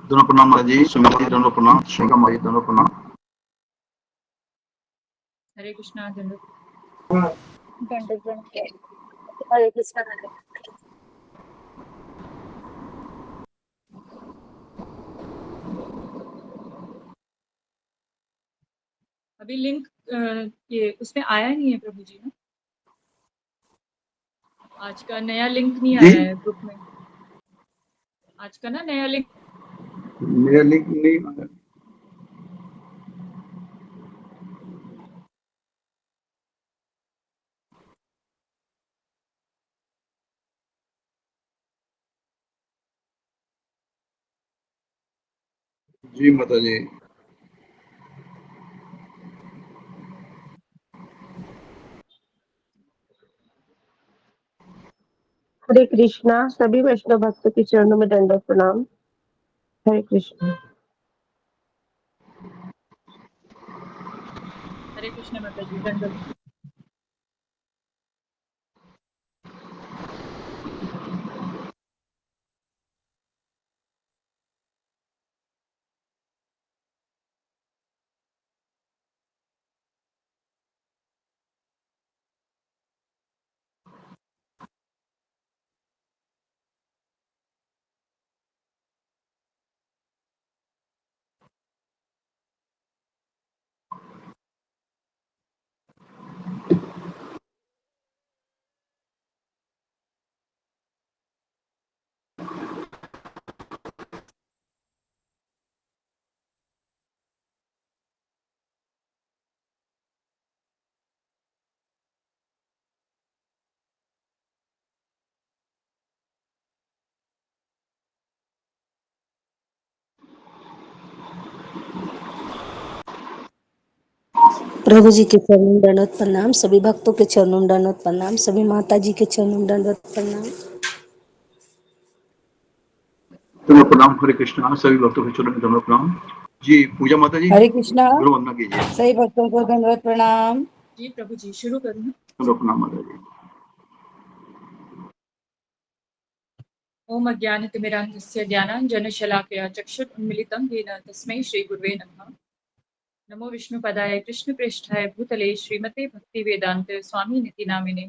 दोनों प्रणाम माता जी, सुमिता जी दोनों प्रणाम, शंका माता जी दोनों प्रणाम। हरे कृष्णा दंडक। हरे कृष्णा। अभी लिंक ये उसमें आया नहीं है प्रभु जी ना, आज का नया लिंक नहीं जी? आया है ग्रुप में। आज का ना नया लिंक मेरा लिंक नहीं आया। जी माता जी। हरे कृष्णा। सभी वैष्णव भक्तों के चरणों में दंडवत प्रणाम। हरे कृष्णा। हरे कृष्ण माता जी दंडक। प्रभु जी के चरणों में दंडवत प्रणाम, सभी भक्तों के चरणों में दंडवत प्रणाम, सभी माता जी के चरणों में दंडवत प्रणाम। दोनों प्रणाम। हरे कृष्णा, सभी भक्तों के चरणों में दोनों प्रणाम। जी पूजा माता जी, हरे कृष्णा। गुरु वंदना कीजिए। सही भक्तों को दंडवत प्रणाम। जी प्रभु जी शुरू करूँ ना। दोनों प्रणाम माता जी। ओम अज्ञानतिमिरान्धस्य ज्ञानाञ्जनशलाकया चक्षुरुन्मीलितं येन तस्मै श्रीगुरुवे नमः। नमो विष्णुपदाय कृष्णप्रेष्ठाय भूतले श्रीमते भक्तिवेदान्त स्वामिनिति नामिने।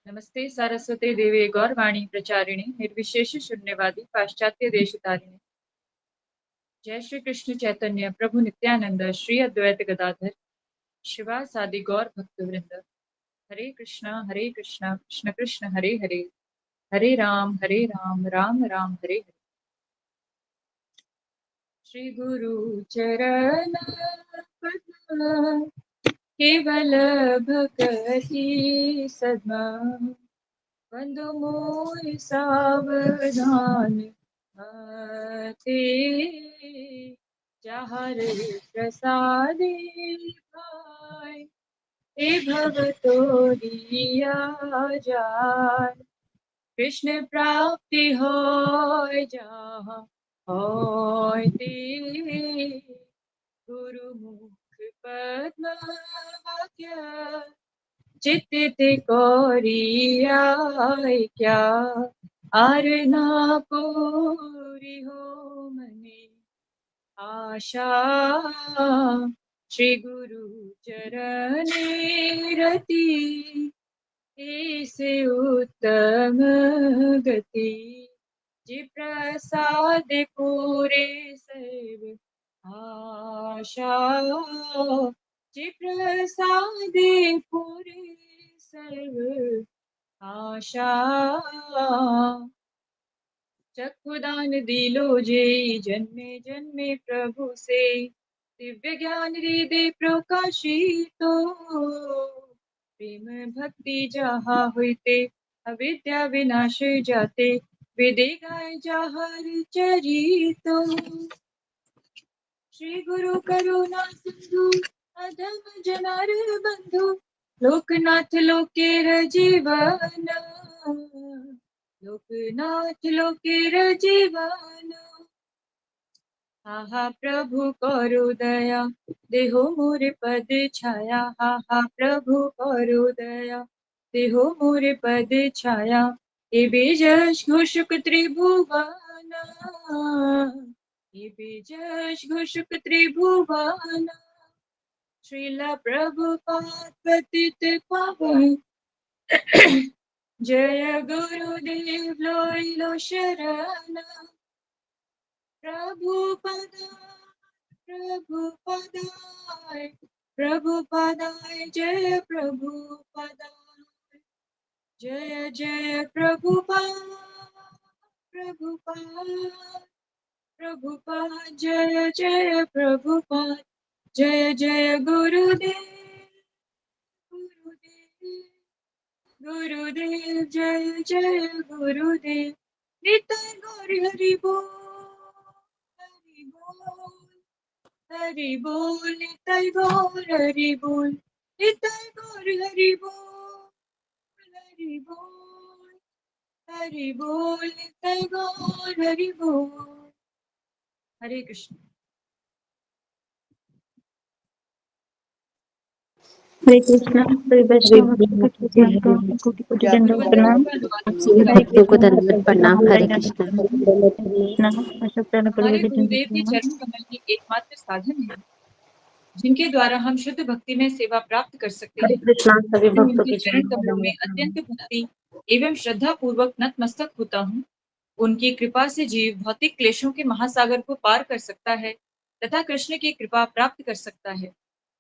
नमस्ते सारस्वते देवे गौरवाणी प्रचारिणे निर्विशेष शून्यवादी पाश्चात्य देशतारिणे। जय श्री कृष्ण चैतन्य प्रभु नित्यानंद श्री अद्वैत गदाधर शिवासादि गौर भक्तवृंद। हरे कृष्ण कृष्ण कृष्ण हरे हरे, हरे राम राम राम हरे हरे। श्री गुरु चरण कमल केवल भगति सद्मा, बंधु मोहि सावधान ते जहर प्रसादे भाई हे भव तोरिया जाय। कृष्ण प्राप्ति होय जहाँ होय ते, गुरु मुख पद्म वाक्य चित्त कोरिया क्या। आर ना पूरी हो मने आशा, श्री गुरु चरणे रति ऐसे उत्तम गति। जी प्रसाद पूरे सर्व आशा, जी प्रसाद पूरे सर्व आशा। चक्षुदान दिलो जे जन्मे जन्मे प्रभु से, दिव्य ज्ञान हृदय प्रकाशितो। प्रेम भक्ति जहाँ होते अविद्या विनाश जाते, वेदे गाय जहाँ चरितो। श्री गुरु करुणा सिंधु अधम जनार बंधु, लोकनाथ लोकेर जीवन, लोकनाथ लोकेर जीवन। हा प्रभु करो दया देहो मोरे पद छाया, हा प्रभु करो दया देहो मोरे पद छाया। ए बेजश घोषक त्रिभुवन, ये बीजश घोषक त्रिभुवन श्रीला प्रभुपाद पतित पावन जय गुरुदेव लो शरण प्रभुपदाय प्रभुपदाय जय प्रभुपदाय जय जय प्रभुपाद प्रभुपाद प्रभुपाद जय जय प्रभुपाद जय जय गुरुदेव गुरुदेव गुरुदेव जय जय गुरुदेव निताय गौर हरि बोल हरि बोल हरि बोल निताय गौर हरि बोल निताय गौर हरि बोल हरि बोल हरि बोल निताय गौर हरि बोल। हरे कृष्ण। हरे कृष्णा। श्री वैष्णव भक्तों के चरणों में कोटि कोटि दंडवत प्रणाम। सभी हरे भक्तों को कृष्णा। दंडवत प्रणाम। हरे कृष्णा। कृष्णा अशोक चरण हमारे गुरुदेव के चरण कमल ही एकमात्र साधन है जिनके द्वारा हम शुद्ध भक्ति में सेवा प्राप्त कर सकते हरे हैं। कृष्णा। सभी मैं भक्तों उनके के चरण चरणों में कमलों में दंडवत अत्यंत प्रणाम। भक्ति एवं श्रद्धा पूर्वक नतमस्तक होता हूँ। उनकी कृपा से जीव भौतिक क्लेशों के महासागर को पार कर सकता है तथा कृष्ण की कृपा प्राप्त कर सकता है।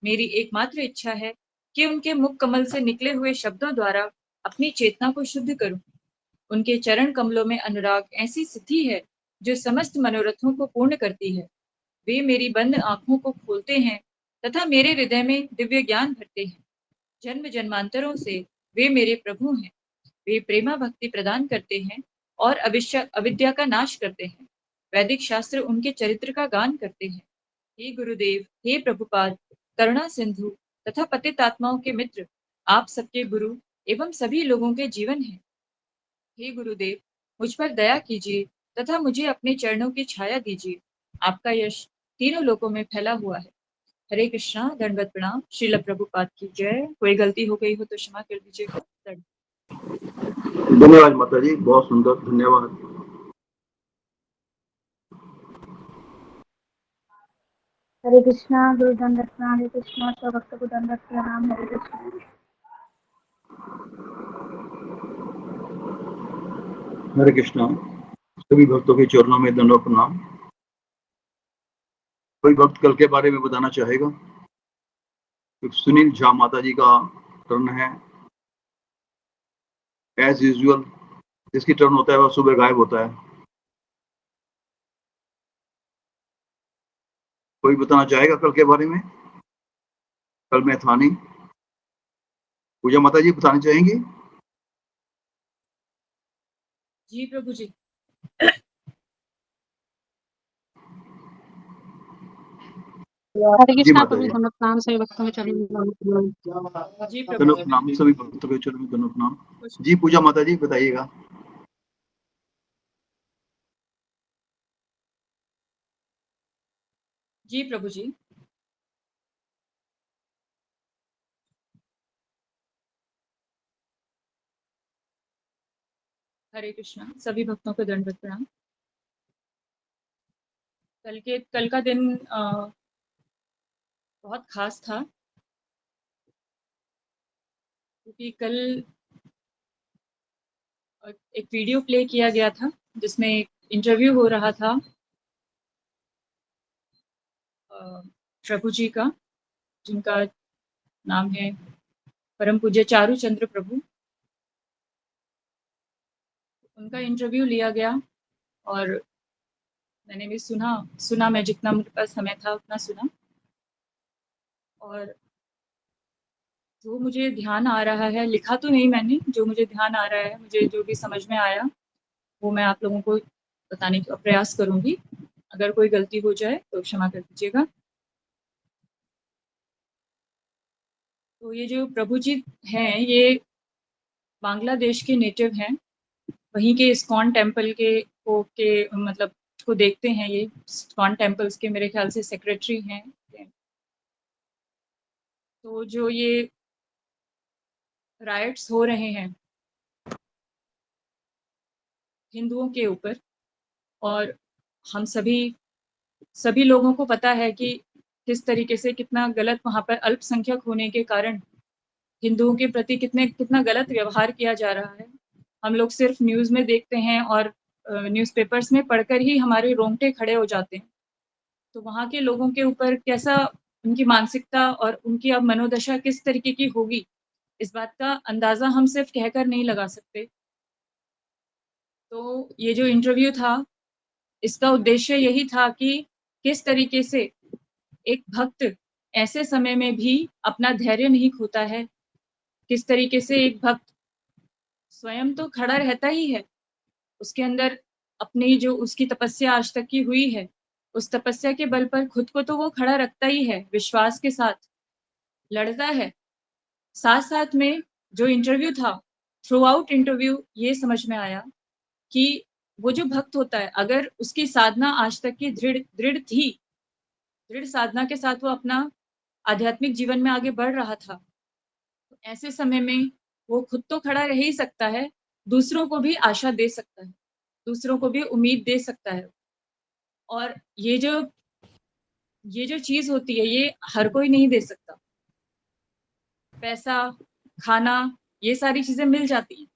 मेरी एकमात्र इच्छा है कि उनके मुख कमल से निकले हुए शब्दों द्वारा अपनी चेतना को शुद्ध करूं। उनके चरण कमलों में अनुराग ऐसी सिद्धि है जो समस्त मनोरथों को पूर्ण करती है। वे मेरी बंद आंखों को खोलते हैं तथा मेरे हृदय में दिव्य ज्ञान भरते हैं। जन्म जन्मांतरों से वे मेरे प्रभु हैं। वे प्रेमा भक्ति प्रदान करते हैं और अविद्या का नाश करते हैं। वैदिक शास्त्र उनके चरित्र का गान करते हैं। हे गुरुदेव, हे प्रभुपाद, करुणा सिंधु तथा पतित आत्माओं के मित्र, आप सबके गुरु एवं सभी लोगों के जीवन हैं। हे गुरुदेव, मुझ पर दया कीजिए तथा मुझे अपने चरणों की छाया दीजिए। आपका यश तीनों लोकों में फैला हुआ है। हरे कृष्णा। दंडवत प्रणाम। श्रील प्रभुपाद की जय। कोई गलती हो गई हो तो क्षमा कर दीजिएगा। धन्यवाद माता जी, बहुत सुंदर, धन्यवाद। हरे कृष्णा। गुरु दंडवत प्रणाम। हरे कृष्णा। सब भक्तों को दंडवत प्रणाम। हरे कृष्णा। हरे कृष्णा। सभी भक्तों के चरणों में दंडवत प्रणाम। कोई भक्त कल के बारे में बताना चाहेगा? सुनील झा माता जी का टर्न है। एज यूजुअल जिसकी टर्न होता है वह सुबह गायब होता है। कोई बताना चाहेगा कल के बारे में? कल मैं था नहीं। पूजा माता जी बताना चाहेंगी? जी प्रभु जी। हरे जी कृष्णा। माता सभी जी। दंडवत प्रणाम। सभी भक्तों के चरणों में दंडवत प्रणाम। जी प्रभु दंडवत जी। प्रणाम सभी भक्तों के चरणों में दंडवत प्रणाम। जी पूजा माता जी बताइएगा। जी प्रभु जी। हरे कृष्णा। सभी भक्तों को दंडवत प्रणाम। कल का दिन बहुत खास था क्योंकि कल एक वीडियो प्ले किया गया था जिसमें एक इंटरव्यू हो रहा था प्रभु जी का, जिनका नाम है परम पूज्य चारू चंद्र प्रभु। उनका इंटरव्यू लिया गया और मैंने भी सुना मैं जितना मेरे पास समय था उतना सुना। और जो मुझे ध्यान आ रहा है, लिखा तो नहीं मैंने, जो मुझे ध्यान आ रहा है, मुझे जो भी समझ में आया वो मैं आप लोगों को बताने का प्रयास करूंगी। अगर कोई गलती हो जाए तो क्षमा कर दीजिएगा। तो ये जो प्रभु जी हैं ये बांग्लादेश के नेटिव हैं। वहीं के इस्कॉन टेम्पल के मतलब को देखते हैं। ये इस्कॉन टेम्पल्स के मेरे ख्याल से सेक्रेटरी हैं। तो जो ये राइट्स हो रहे हैं हिंदुओं के ऊपर और हम सभी सभी लोगों को पता है कि किस तरीके से कितना गलत वहाँ पर अल्पसंख्यक होने के कारण हिंदुओं के प्रति कितना गलत व्यवहार किया जा रहा है। हम लोग सिर्फ न्यूज़ में देखते हैं और न्यूज़पेपर्स में पढ़कर ही हमारे रोंगटे खड़े हो जाते हैं। तो वहाँ के लोगों के ऊपर कैसा उनकी मानसिकता और उनकी अब मनोदशा किस तरीके की होगी, इस बात का अंदाज़ा हम सिर्फ कहकर नहीं लगा सकते। तो ये जो इंटरव्यू था, इसका उद्देश्य यही था कि किस तरीके से एक भक्त ऐसे समय में भी अपना धैर्य नहीं खोता है, किस तरीके से एक भक्त स्वयं तो खड़ा रहता ही है, उसके अंदर अपनी जो उसकी तपस्या आज तक की हुई है, उस तपस्या के बल पर खुद को तो वो खड़ा रखता ही है, विश्वास के साथ लड़ता है। साथ-साथ में जो इंटरव्यू था, थ्रू आउट इंटरव्यू ये समझ में आया कि वो जो भक्त होता है, अगर उसकी साधना आज तक की दृढ़ दृढ़ थी, दृढ़ साधना के साथ वो अपना आध्यात्मिक जीवन में आगे बढ़ रहा था, तो ऐसे समय में वो खुद तो खड़ा रह ही सकता है, दूसरों को भी आशा दे सकता है, दूसरों को भी उम्मीद दे सकता है। और ये जो चीज़ होती है, ये हर कोई नहीं दे सकता। पैसा, खाना, ये सारी चीज़ें मिल जाती हैं,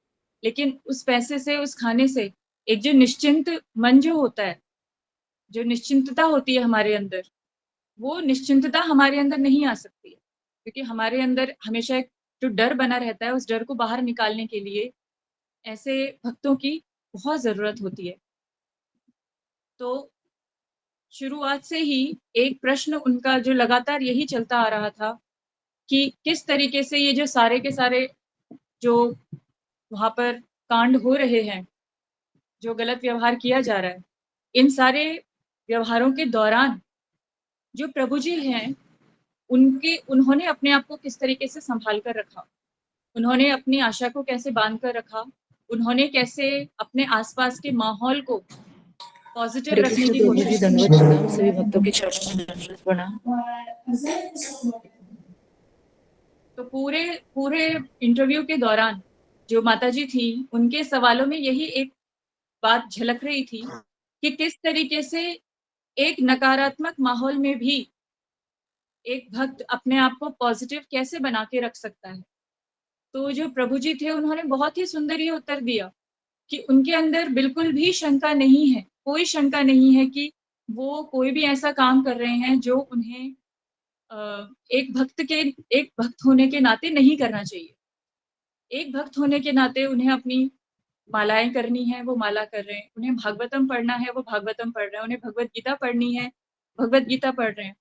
लेकिन उस पैसे से, उस खाने से एक जो निश्चिंत मन जो होता है, जो निश्चिंतता होती है हमारे अंदर, वो निश्चिंतता हमारे अंदर नहीं आ सकती है, क्योंकि हमारे अंदर हमेशा एक जो डर बना रहता है, उस डर को बाहर निकालने के लिए ऐसे भक्तों की बहुत ज़रूरत होती है। तो शुरुआत से ही एक प्रश्न उनका जो लगातार यही चलता आ रहा था कि किस तरीके से ये जो सारे के सारे जो वहाँ पर कांड हो रहे हैं, जो गलत व्यवहार किया जा रहा है, इन सारे व्यवहारों के दौरान जो प्रभु जी हैं, उन्होंने अपने आप को किस तरीके से सँभाल कर रखा, उन्होंने अपनी आशा को कैसे बाँध कर रखा, उन्होंने कैसे अपने आस-पास के माहौल को पॉज़िटिव हरे रखने कृष्ण की प्रभु जी, कोशिश दंडवत की। प्रणाम। सभी भक्तों के चरणों में दंडवत प्रणाम। तो पूरे पूरे इंटरव्यू के दौरान जो माताजी थी, उनके सवालों में यही एक बात झलक रही थी कि किस तरीके से एक नकारात्मक माहौल में भी एक भक्त अपने आप को पॉज़िटिव कैसे बना के रख सकता है। तो जो प्रभु जी थे, उन्होंने बहुत ही सुंदर ये उत्तर दिया कि उनके अंदर बिल्कुल भी शंका नहीं है, कोई शंका नहीं है कि वो कोई भी ऐसा काम कर रहे हैं जो उन्हें एक भक्त होने के नाते नहीं करना चाहिए। एक भक्त होने के नाते उन्हें अपनी मालाएँ करनी है, वो माला कर रहे हैं। उन्हें भागवतम पढ़ना है, वो भागवतम पढ़ रहे हैं। उन्हें भगवत गीता पढ़नी है, भगवत गीता पढ़ रहे हैं।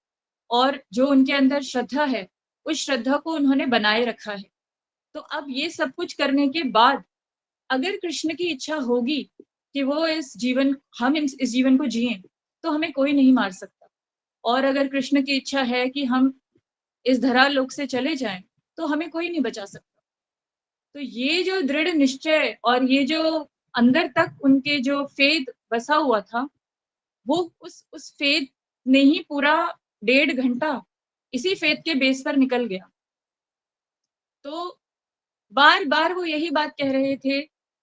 और जो उनके अंदर श्रद्धा है, उस श्रद्धा को उन्होंने बनाए रखा है। तो अब ये सब कुछ करने के बाद अगर कृष्ण की इच्छा होगी कि वो हम इस जीवन को जिएँ, तो हमें कोई नहीं मार सकता। और अगर कृष्ण की इच्छा है कि हम इस धरालोक से चले जाएँ, तो हमें कोई नहीं बचा सकता। तो ये जो दृढ़ निश्चय और ये जो अंदर तक उनके जो फेथ बसा हुआ था, वो उस फेथ ने ही पूरा 1.5 घंटा इसी फेथ के बेस पर निकल गया। तो बार-बार वो यही बात कह रहे थे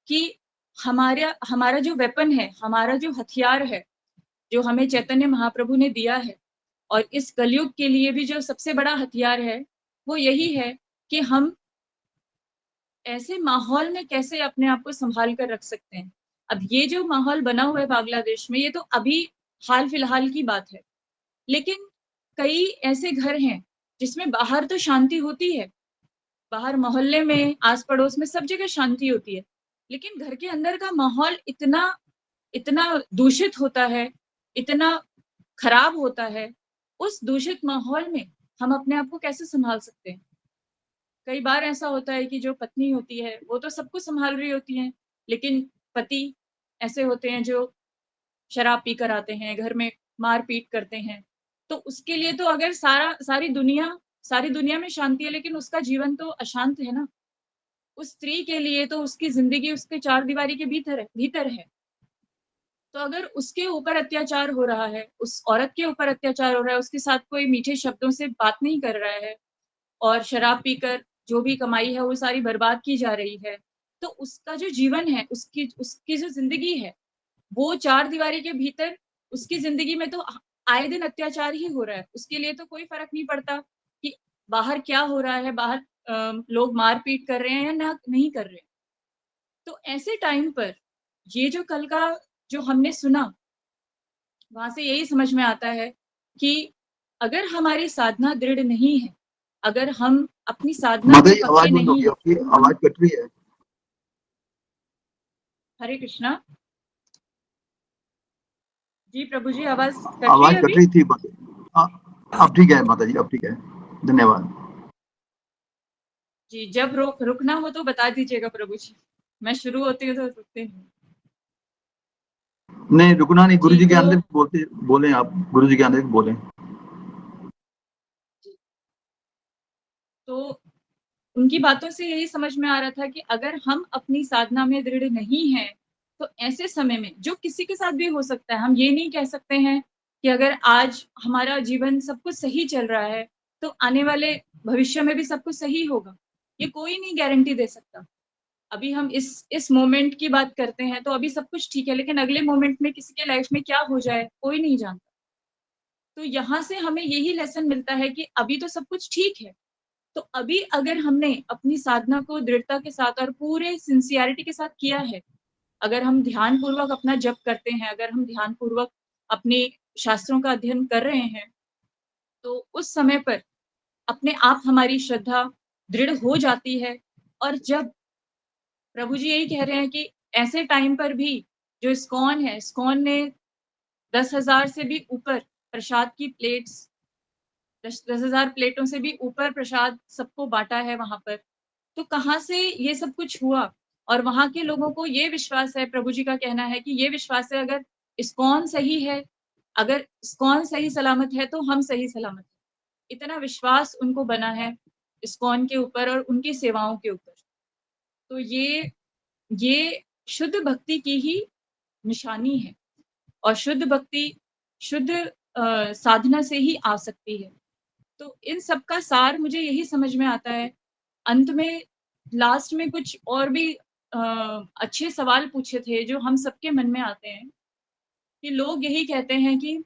कि हमारा हमारा जो वेपन है, हमारा जो हथियार है, जो हमें चैतन्य महाप्रभु ने दिया है और इस कलयुग के लिए भी जो सबसे बड़ा हथियार है, वो यही है कि हम ऐसे माहौल में कैसे अपने आप को सँभाल कर रख सकते हैं। अब ये जो माहौल बना हुआ है बांग्लादेश में, ये तो अभी हाल-फिलहाल की बात है। लेकिन कई ऐसे घर हैं, जिसमें बाहर तो शांति होती है, बाहर मोहल्ले में, आस-पड़ोस में सब जगह शांति होती है। लेकिन घर के अंदर का माहौल इतना इतना दूषित होता है, इतना खराब होता है, उस दूषित माहौल में हम अपने आप को कैसे सँभाल सकते हैं? कई बार ऐसा होता है कि जो पत्नी होती है, वो तो सब कुछ सँभाल रही होती हैं, लेकिन पति ऐसे होते हैं जो शराब पीकर आते हैं, घर में मार-पीट करते हैं। तो उसके लिए तो अगर सारी दुनिया में शांति है, लेकिन उसका जीवन तो अशांत है ना। उस स्त्री के लिए तो उसकी ज़िंदगी उसके चारदीवारी के भीतर है। तो अगर उसके ऊपर अत्याचार हो रहा है, उस औरत के ऊपर अत्याचार हो रहा है, उसके साथ कोई मीठे शब्दों से बात नहीं कर रहा है और शराब पीकर जो भी कमाई है वो सारी बर्बाद की जा रही है। तो उसका जो जीवन है, उसकी उसकी जो ज़िंदगी है, वो चारदीवारी के भीतर उसकी ज़िंदगी में तो आए दिन अत्याचार ही हो रहा है, उसके लिए तो कोई फर्क नहीं पड़ता कि बाहर क्या हो रहा है, बाहर लोग मारपीट कर रहे हैं या ना नहीं कर रहे हैं। तो ऐसे टाइम पर ये जो कल का जो हमने सुना, वहां से यही समझ में आता है कि अगर हमारी साधना दृढ़ नहीं है, अगर हम अपनी साधना माता में जी पक्के आवाज बंद नहीं होगी है, आपकी, आवाज कट रही है। हरे कृष्णा जी प्रभु जी, आवाज कट रही आवाज है कट अभी? रही थी अब ठीक है माता जी, अब ठीक है, धन्यवाद। जी, जब रुकना हो तो बता दीजिएगा प्रभु जी, मैं शुरू होती हूँ तो रुकते नहीं। नहीं रुकना नहीं, गुरु जी जी के तो अंदर बोले आप, गुरु जी के अंदर बोले। तो उनकी बातों से यही समझ में आ रहा था कि अगर हम अपनी साधना में दृढ़ नहीं हैं, तो ऐसे समय में जो किसी के साथ भी हो सकता है, हम ये नहीं कह सकते हैं कि अगर आज हमारा जीवन सब कुछ सही चल रहा है, तो आने वाले भविष्य में भी सब कुछ सही होगा। ये कोई नहीं गारंटी दे सकता। अभी हम इस मोमेंट की बात करते हैं, तो अभी सब कुछ ठीक है, लेकिन अगले मोमेंट में किसी के लाइफ में क्या हो जाए, कोई नहीं जानता। तो यहाँ से हमें यही लेसन मिलता है कि अभी तो सब कुछ ठीक है, तो अभी अगर हमने अपनी साधना को दृढ़ता के साथ और पूरे सिंसियरिटी के साथ किया है, अगर हम ध्यान पूर्वक अपना जप करते हैं, अगर हम ध्यान पूर्वक अपने शास्त्रों का अध्ययन कर रहे हैं, तो उस समय पर अपने आप हमारी श्रद्धा दृढ़ हो जाती है। और जब प्रभु जी यही कह रहे हैं कि ऐसे टाइम पर भी जो इस्कॉन है, इस्कॉन ने 10,000 से भी ऊपर प्रसाद की प्लेट्स, 10,000 प्लेटों से भी ऊपर प्रसाद सबको बांटा है वहां पर। तो कहाँ से ये सब कुछ हुआ? और वहां के लोगों को ये विश्वास है, प्रभु जी का कहना है कि ये विश्वास है, अगर इस्कॉन सही है, अगर इस्कॉन सही सलामत है, तो हम सही सलामत है। इतना विश्वास उनको बना है इस्कॉन के ऊपर और उनकी सेवाओं के ऊपर। तो ये शुद्ध भक्ति की ही निशानी है, और शुद्ध भक्ति शुद्ध साधना से ही आ सकती है। तो इन सब का सार मुझे यही समझ में आता है। अंत में लास्ट में कुछ और भी अच्छे सवाल पूछे थे जो हम सबके मन में आते हैं, कि लोग यही कहते हैं कि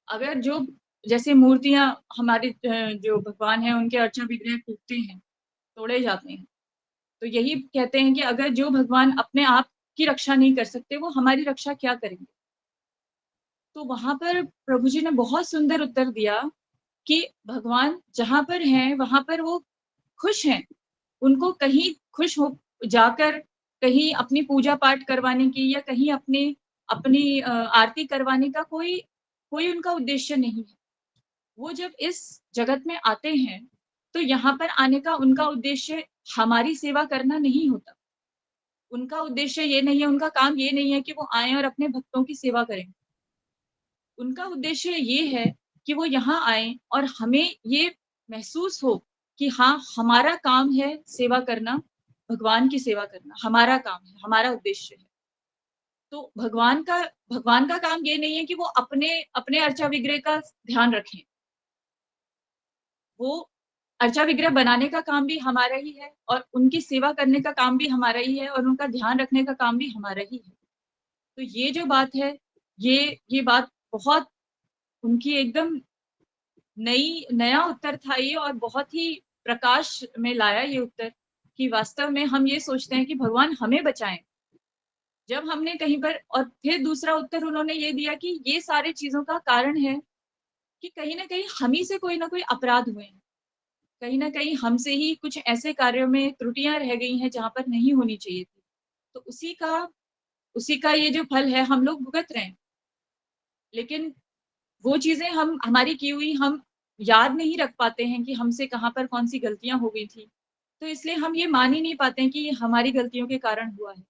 अगर जो जैसे मूर्तियां हमारे जो भगवान है उनके अर्चा विग्रह टूटते हैं, तोड़े जाते हैं, तो यही कहते हैं कि अगर जो भगवान अपने आप की रक्षा नहीं कर सकते, वो हमारी रक्षा क्या करेंगे? तो वहां पर प्रभु जी ने बहुत सुंदर उत्तर दिया कि भगवान जहां पर हैं वहां पर वो खुश हैं। उनको कहीं खुश हो जाकर कहीं अपनी पूजा पाठ करवाने की या कहीं अपनी अपनी आरती करवाने का कोई कोई उनका उद्देश्य नहीं है। वो जब इस जगत में आते हैं, तो यहाँ पर आने का उनका उद्देश्य हमारी सेवा करना नहीं होता। उनका उद्देश्य ये नहीं है, उनका काम ये नहीं है कि वो आए और अपने भक्तों की सेवा करें। उनका उद्देश्य ये है कि वो यहाँ आए और हमें ये महसूस हो कि हाँ, हमारा काम है सेवा करना, भगवान की सेवा करना हमारा काम है, हमारा उद्देश्य है। तो भगवान का काम ये नहीं है कि वो अपने अपने अर्चा विग्रह का ध्यान रखें। वो अर्चा विग्रह बनाने का काम भी हमारा ही है, और उनकी सेवा करने का काम भी हमारा ही है, और उनका ध्यान रखने का काम भी हमारा ही है। तो ये जो बात है, ये बात बहुत उनकी एकदम नया उत्तर था ये, और बहुत ही प्रकाश में लाया ये उत्तर, कि वास्तव में हम ये सोचते हैं कि भगवान हमें बचाएं। जब हमने कहीं पर, और फिर दूसरा उत्तर उन्होंने ये दिया कि ये सारी चीजों का कारण है कि कहीं ना कहीं हम ही से कोई ना कोई अपराध हुए हैं, कहीं ना कहीं हमसे ही कुछ ऐसे कार्यों में त्रुटियां रह गई हैं जहां पर नहीं होनी चाहिए थी। तो उसी का ये जो फल है हम लोग भुगत रहे हैं। लेकिन वो चीजें हम हमारी की हुई हम याद नहीं रख पाते हैं कि हमसे कहाँ पर कौन सी गलतियां हो गई थी, तो इसलिए हम ये मान ही नहीं पाते हैं कि ये हमारी गलतियों के कारण हुआ है।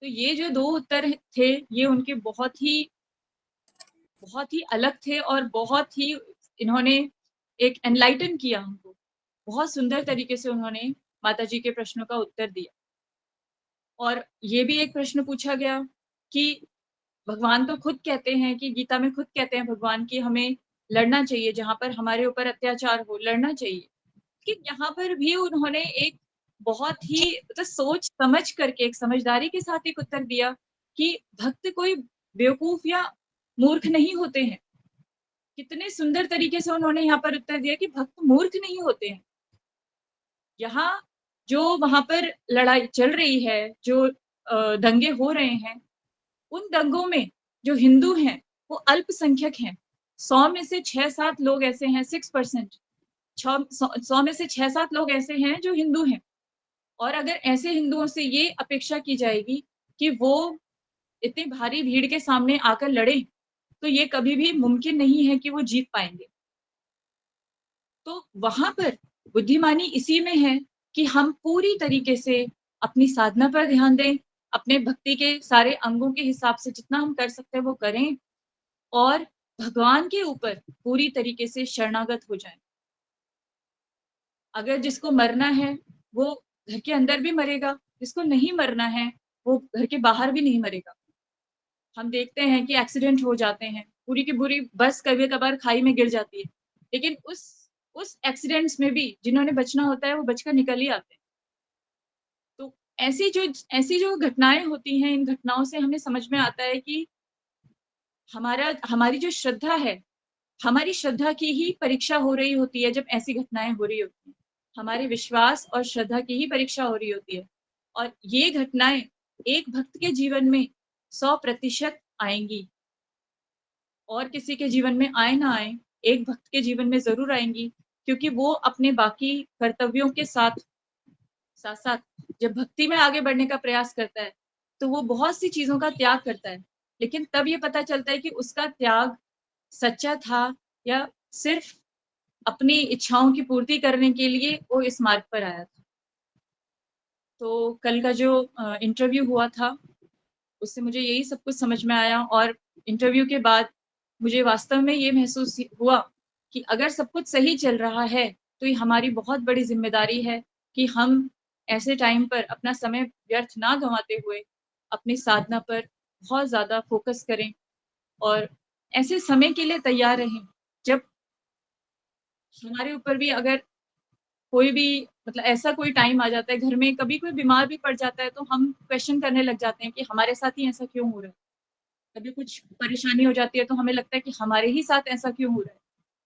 तो ये जो दो उत्तर थे, ये उनके बहुत ही अलग थे, और बहुत ही इन्होंने एक एनलाइटन किया हमको। बहुत सुंदर तरीके से उन्होंने माता जी के प्रश्नों का उत्तर दिया। और ये भी एक प्रश्न पूछा गया कि भगवान तो खुद कहते हैं, कि गीता में खुद कहते हैं भगवान की हमें लड़ना चाहिए, जहां पर हमारे ऊपर अत्याचार हो लड़ना चाहिए। कि यहाँ पर भी उन्होंने एक बहुत ही तो सोच समझ करके, एक समझदारी के साथ एक उत्तर दिया कि भक्त कोई बेवकूफ या मूर्ख नहीं होते हैं। कितने सुंदर तरीके से उन्होंने यहाँ पर उत्तर दिया कि भक्त मूर्ख नहीं होते हैं। यहाँ जो वहां पर लड़ाई चल रही है, जो दंगे हो रहे हैं, उन दंगों में जो हिंदू हैं वो अल्पसंख्यक हैं। 100 में से 6-7 लोग ऐसे हैं, 6%, 100 में से 6-7 लोग ऐसे हैं जो हिंदू हैं। और अगर ऐसे हिंदुओं से ये अपेक्षा की जाएगी कि वो इतनी भारी भीड़ के सामने आकर लड़े, तो ये कभी भी मुमकिन नहीं है कि वो जीत पाएंगे। तो वहां पर बुद्धिमानी इसी में है कि हम पूरी तरीके से अपनी साधना पर ध्यान दें, अपने भक्ति के सारे अंगों के हिसाब से जितना हम कर सकते हैं वो करें, और भगवान के ऊपर पूरी तरीके से शरणागत हो जाएं। अगर जिसको मरना है वो घर के अंदर भी मरेगा, जिसको नहीं मरना है वो घर के बाहर भी नहीं मरेगा। हम देखते हैं कि एक्सीडेंट हो जाते हैं, पूरी की पूरी बस कभी कभार खाई में गिर जाती है, लेकिन उस एक्सीडेंट्स में भी जिन्होंने बचना होता है वो बचकर निकल ही आते हैं। तो ऐसी जो घटनाएं होती हैं, इन घटनाओं से हमें समझ में आता है कि हमारी जो श्रद्धा है, हमारी श्रद्धा की ही परीक्षा हो रही होती है जब ऐसी घटनाएं हो रही होती हैं। हमारे विश्वास और श्रद्धा की ही परीक्षा हो रही होती है, और ये घटनाएं एक भक्त के जीवन में 100% आएंगी, और किसी के जीवन में आए ना आए, एक भक्त के जीवन में जरूर आएंगी, क्योंकि वो अपने बाकी कर्तव्यों के साथ साथ जब भक्ति में आगे बढ़ने का प्रयास करता है तो वो बहुत सी चीजों का त्याग करता है, लेकिन तब ये पता चलता है कि उसका त्याग सच्चा था या सिर्फ अपनी इच्छाओं की पूर्ति करने के लिए वो इस मार्ग पर आया था। तो कल का जो इंटरव्यू हुआ था उससे मुझे यही सब कुछ समझ में आया, और इंटरव्यू के बाद मुझे वास्तव में ये महसूस हुआ कि अगर सब कुछ सही चल रहा है तो ये हमारी बहुत बड़ी जिम्मेदारी है कि हम ऐसे टाइम पर अपना समय व्यर्थ ना गंवाते हुए अपनी साधना पर बहुत ज़्यादा फोकस करें, और ऐसे समय के लिए तैयार रहें जब हमारे ऊपर भी अगर कोई भी मतलब ऐसा कोई टाइम आ जाता है, घर में कभी कोई बीमार भी पड़ जाता है, तो हम क्वेश्चन करने लग जाते हैं कि हमारे साथ ही ऐसा क्यों हो रहा है। कभी कुछ परेशानी हो जाती है तो हमें लगता है कि हमारे ही साथ ऐसा क्यों हो रहा है।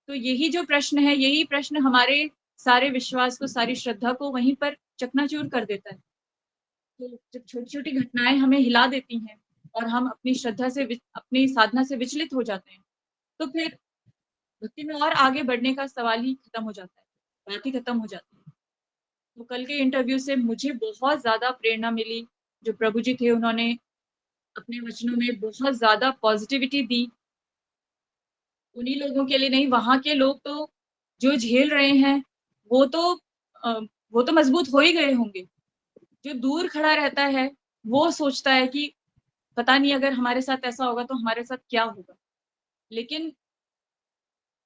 तो यही जो प्रश्न है, यही प्रश्न हमारे सारे विश्वास को, सारी श्रद्धा को वहीं पर चकनाचूर कर देता है। तो जब छोटी छोटी घटनाएं हमें हिला देती हैं और हम अपनी श्रद्धा से, अपनी साधना से विचलित हो जाते हैं, तो फिर भक्ति में और आगे बढ़ने का सवाल ही खत्म हो जाता है, बात ही खत्म हो जाती है। तो कल के इंटरव्यू से मुझे बहुत ज्यादा प्रेरणा मिली। जो प्रभु जी थे उन्होंने अपने वचनों में बहुत ज्यादा पॉजिटिविटी दी। उन्हीं लोगों के लिए नहीं, वहां के लोग तो जो झेल रहे हैं वो तो वो तो मजबूत हो ही गए होंगे। जो दूर खड़ा रहता है वो सोचता है कि पता नहीं अगर हमारे साथ ऐसा होगा तो हमारे साथ क्या होगा। लेकिन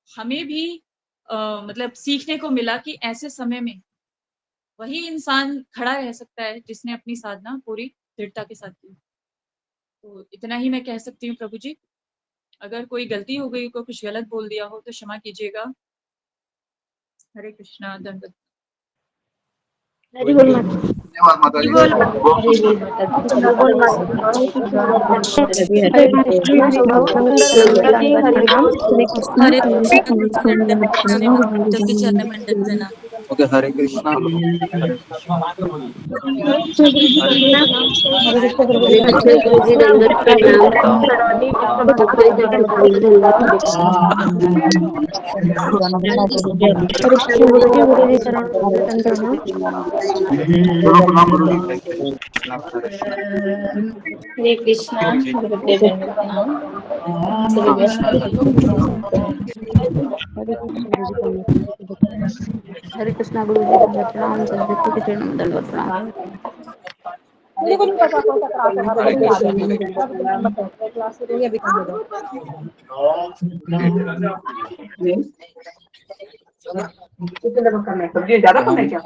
हमें भी मतलब सीखने को मिला कि ऐसे समय में वही इंसान खड़ा रह सकता है जिसने अपनी साधना पूरी दृढ़ता के साथ की। तो इतना ही मैं कह सकती हूँ प्रभु जी। अगर कोई गलती हो गई, को कुछ गलत बोल दिया हो तो क्षमा कीजिएगा। हरे कृष्णा। दंडवत। हरि बोल माता धन्यवाद माता जी, बहुत सुंदर। बोल माता जी, हरि बोल। हरे कृष्णा दंडवत प्रणाम, भक्तों के चरण में दंडवत प्रणाम। ओके, हरे कृष्णा। हरे कृष्ण गुरु जी, दंडवत प्रणाम। सबके चरण में दंडवत दोनों प्रणाम गुरु जी। हरे कृष्णा गुरुदेव दंडवत प्रणाम। सभी वैष्णव भक्तों को हरे कृष्णा गुरु जी, दंडवत प्रणाम। सभी भक्तों के चरणों में दंडवत प्रणाम। मेरे को नहीं पता कौन सा क्लास है, हरे मुझे याद कृष्णा, है हरे कृष्णा। क्लास से अभी कर दो। सब्जी ज्यादा कम है क्या?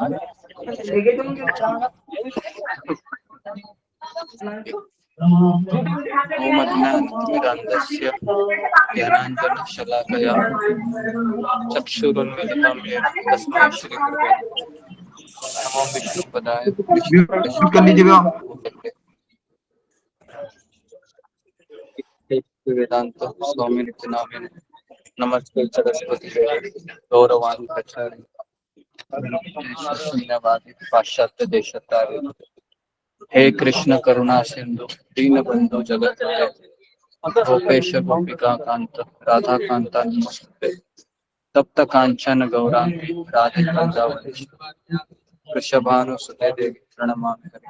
ओमज्ञानतिमिरान्धस्य ज्ञानाञ्जनशलाकया चक्षुरुन्मीलितं येन तस्मै श्रीगुरवे नमो विष्णुपदाय म्यूट कर लीजिएगा। वेदांत स्वामी नित्यानंद नमस्ते सरस्वती देवी गौरवाणी प्रचार शून्यवादी पाश्चात्य देशतारे हे कृष्ण करुणा सिंधु दीन बंधु जगत गोपेश गोपिका कांत राधा कांता नमस्ते तप्त कांचन गौरांगी राधे वृंदावनेश्वरी वृषभानुसुते देवी प्रणमामि हरि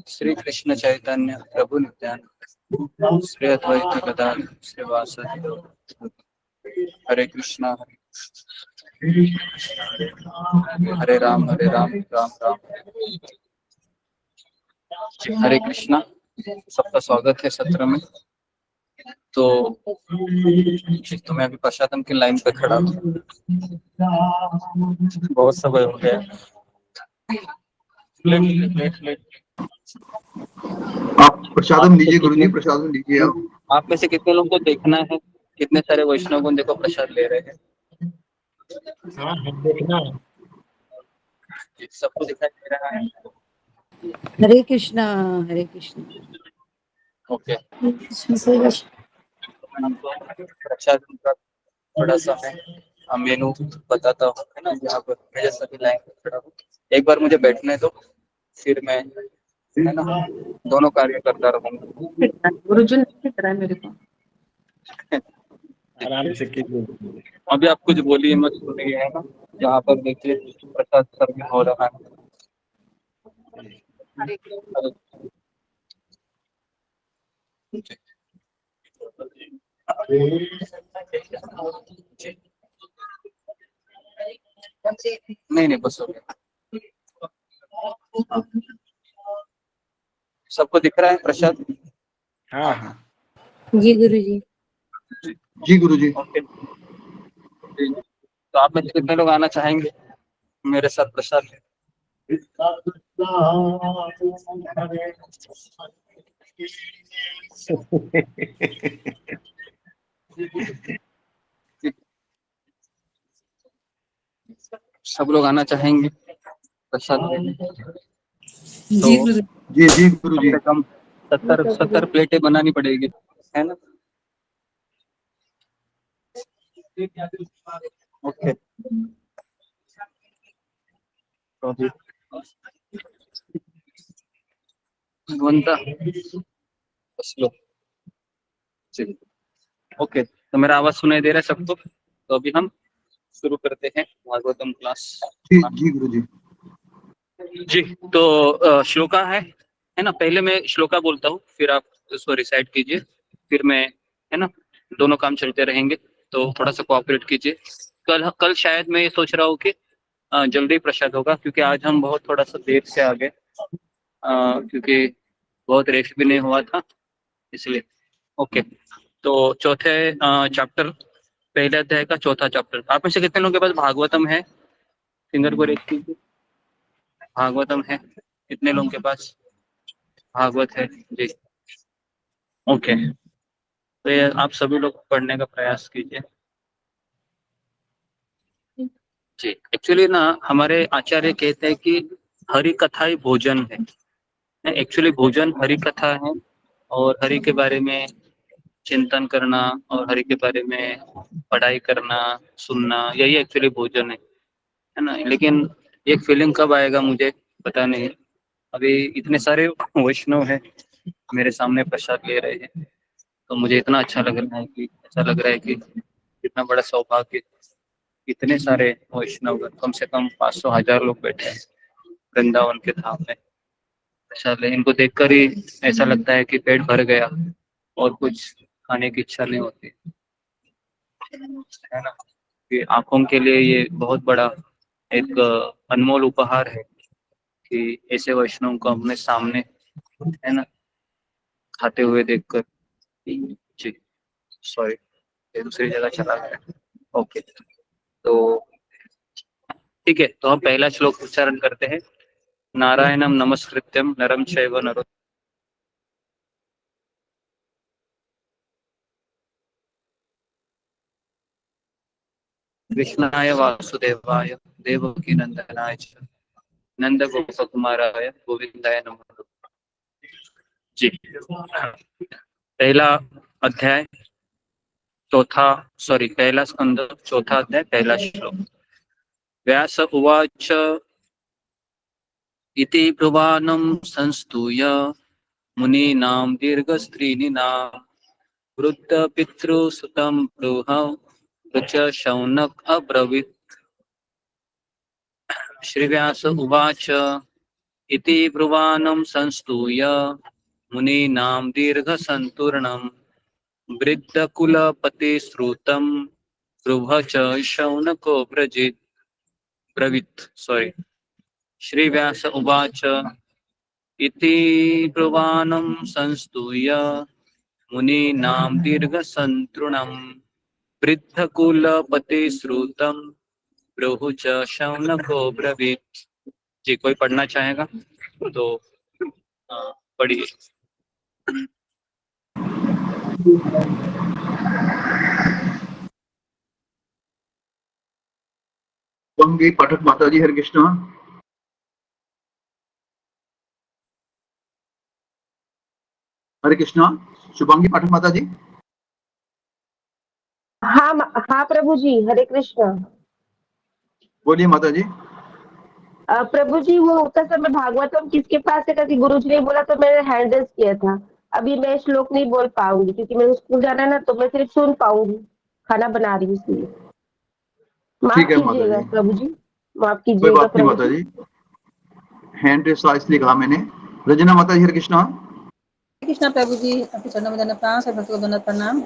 श्री कृष्ण चैतन्य प्रभु नित्यानंद श्री अद्वैत गदाधर श्रीवासदि हरे कृष्णा हरे राम राम राम। हरे कृष्णा, सबका स्वागत है सत्र में। तो मैं अभी प्रसादम की लाइन पे खड़ा हूँ, बहुत समय हो गया। आप प्रसादम लीजिए गुरुजी, प्रसादम लीजिए। आप में से कितने लोगों को देखना है, कितने सारे वैष्णव देखो प्रसाद ले रहे हैं? देखना सबको दिखाई दे रहा है? हरे कृष्णा हरे कृष्णा। ओके, प्रसाद का थोड़ा सा मैं मेनू बताता हूँ, है ना। यहाँ पर मैं जैसा कि लाइन पे खड़ा हूँ, एक बार मुझे बैठने दो, फिर मैं, है ना, दोनों कार्य करता रहूंगा। गुरुजी ने कराया मेरे को। आराम से कीजिए। अभी आप कुछ बोलिए मत, सुनिए, है ना। यहाँ पर देखिए प्रसाद सर्व हो रहा है। नहीं बस हो गया। सबको दिख रहा है प्रसाद? हाँ हाँ जी गुरुजी। जी गुरुजी। ओके, तो आप में से कितने लोग आना चाहेंगे मेरे साथ प्रसाद ले? सब लोग आना चाहेंगे प्रसाद लेने? तो जी गुरुजी। कम से कम 70 प्लेटें बनानी पड़ेगी, है ना। ओके, बनता बस लो। ओके, तो मेरा आवाज सुनाई दे रहा है सबको? तो अभी हम शुरू करते हैं भागवतम क्लास। जी गुरुजी। जी, तो श्लोका है ना। पहले मैं श्लोका बोलता हूँ, फिर आप उसको रिसाइट कीजिए, फिर मैं, है ना, दोनों काम चलते रहेंगे। तो थोड़ा सा कोऑपरेट कीजिए। कल शायद मैं ये सोच रहा हूँ कि जल्दी प्रसाद होगा, क्योंकि आज हम बहुत थोड़ा सा देर से आ गए, क्योंकि बहुत रेस्ट भी नहीं हुआ था, इसलिए। ओके, तो चौथे चैप्टर, पहले अध्याय का चौथा चैप्टर। आप में से कितने लोगों के पास भागवतम है? फिंगर को रेख कीजिए। भागवतम है कितने लोगों के पास? भागवत है जी। ओके, तो ये आप सभी लोग पढ़ने का प्रयास कीजिए जी। एक्चुअली ना, हमारे आचार्य कहते हैं कि हरि कथा ही भोजन है। एक्चुअली भोजन हरि कथा है, और हरि के बारे में चिंतन करना और हरि के बारे में पढ़ाई करना, सुनना, यही एक्चुअली भोजन है ना। लेकिन एक फीलिंग कब आएगा मुझे पता नहीं। अभी इतने सारे वैष्णव हैं मेरे सामने प्रसाद ले रहे हैं, तो मुझे इतना अच्छा लग रहा है कि इतना बड़ा सौभाग्य, इतने सारे वैष्णव, कम से कम 500,000 लोग बैठे हैं वृंदावन के धाम में प्रसाद ले। इनको देखकर ही ऐसा लगता है कि पेट भर गया और कुछ खाने की इच्छा नहीं होती, है ना। कि आंखों के लिए ये बहुत बड़ा एक अनमोल उपहार है कि ऐसे वैष्णव को अपने सामने, है ना, खाते हुए देखकर। जी सॉरी, दूसरी जगह चला गया। ओके, तो ठीक है, तो हम पहला श्लोक उच्चारण करते हैं। नारायणम नमस्कृत्यम नरम चैव नरोत्तमम् कृष्णाय वासुदेवाय देवकी नंदनाय च नंद गोपकुमाराय गोविंदाय नमः। जी, पहला अध्याय पहला स्कंद चौथा अध्याय पहला श्लोक। व्यास उवाच इति ब्रुवाणं संस्तूय मुनीनां दीर्घस्त्रीणीनां वृद्धपितृसुतं प्रुह च शौनक अब्रवीत्। श्रीव्यास उवाच इति ब्रुवाणं संस्तूय मुनीनां दीर्घसन्तूर्णं वृद्धकुलपतिश्रुतं प्रुह च शौनको ब्रवीत्। श्रीव्यास उवाच इति ब्रुवाणं संस्तूय मुनीनां दीर्घसन्तूर्णं वृद्धकुलपतिश्रुतं प्रुह च शौनको ब्रवीत्। जी, कोई पढ़ना चाहेगा तो पढ़िए। शुभांगी पाठक माता जी, हरे कृष्णा। हरे कृष्णा। शुभांगी पाठक माता जी। हाँ प्रभु जी, हरे कृष्णा। बोलिए माता जी। प्रभु जी, वो उतना समय भागवतम किसके पास है? क्योंकि गुरु जी ने बोला तो मैंने हैंड रेज किया था। अभी मैं श्लोक नहीं बोल पाऊंगी क्योंकि मेरे स्कूल जाना है ना, तो मैं सिर्फ सुन पाऊंगी, खाना बना रही हूँ इसलिए। माफ ठीक है माता कीजिएगा जी, प्रभु जी, माफ कोई कीजिएगा बात नहीं प्रभु माता जी। जी। हैंड रेस इसलिए कहा मैंने। रंजना माता जी, हरे कृष्णा। कृष्णा प्रभु जी, आपके चरणों में दंडवत प्रणाम, सब भक्तों को दंडवत प्रणाम।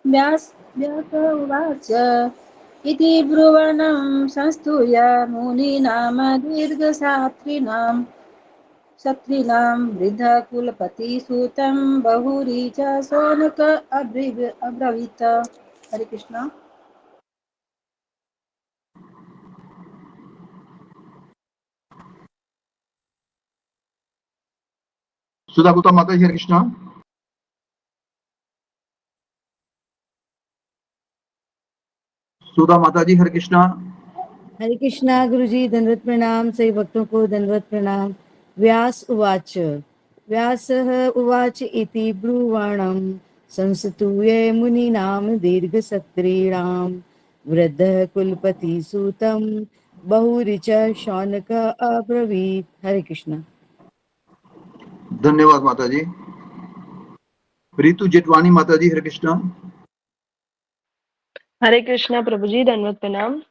व्यास उवाच इति ब्रुवणं संस्तूय मुनीनां दीर्घशास्त्रीणां वृद्धकुलपतिसुतं बहुरी च शौनक अब्रवीत्। हरे कृष्णा। सुधा गुप्ता माता जी, हरे कृष्णा। सुधा माता जी, हरे कृष्णा। हरे कृष्णा गुरु जी, दंडवत प्रणाम। सभी भक्तों को दंडवत प्रणाम। व्यास उवाच व्यासः उवाच इति ब्रुवाणं संस्तूय मुनीनां दीर्घसत्रीणां वृद्धः कुलपतिसुतं बहुरिच शौनक अब्रवीत्। हरे कृष्णा। धन्यवाद माता जी। रितु जेठवानी माता जी, हरे कृष्णा। हरे कृष्णा प्रभु जी, दंडवत प्रणाम।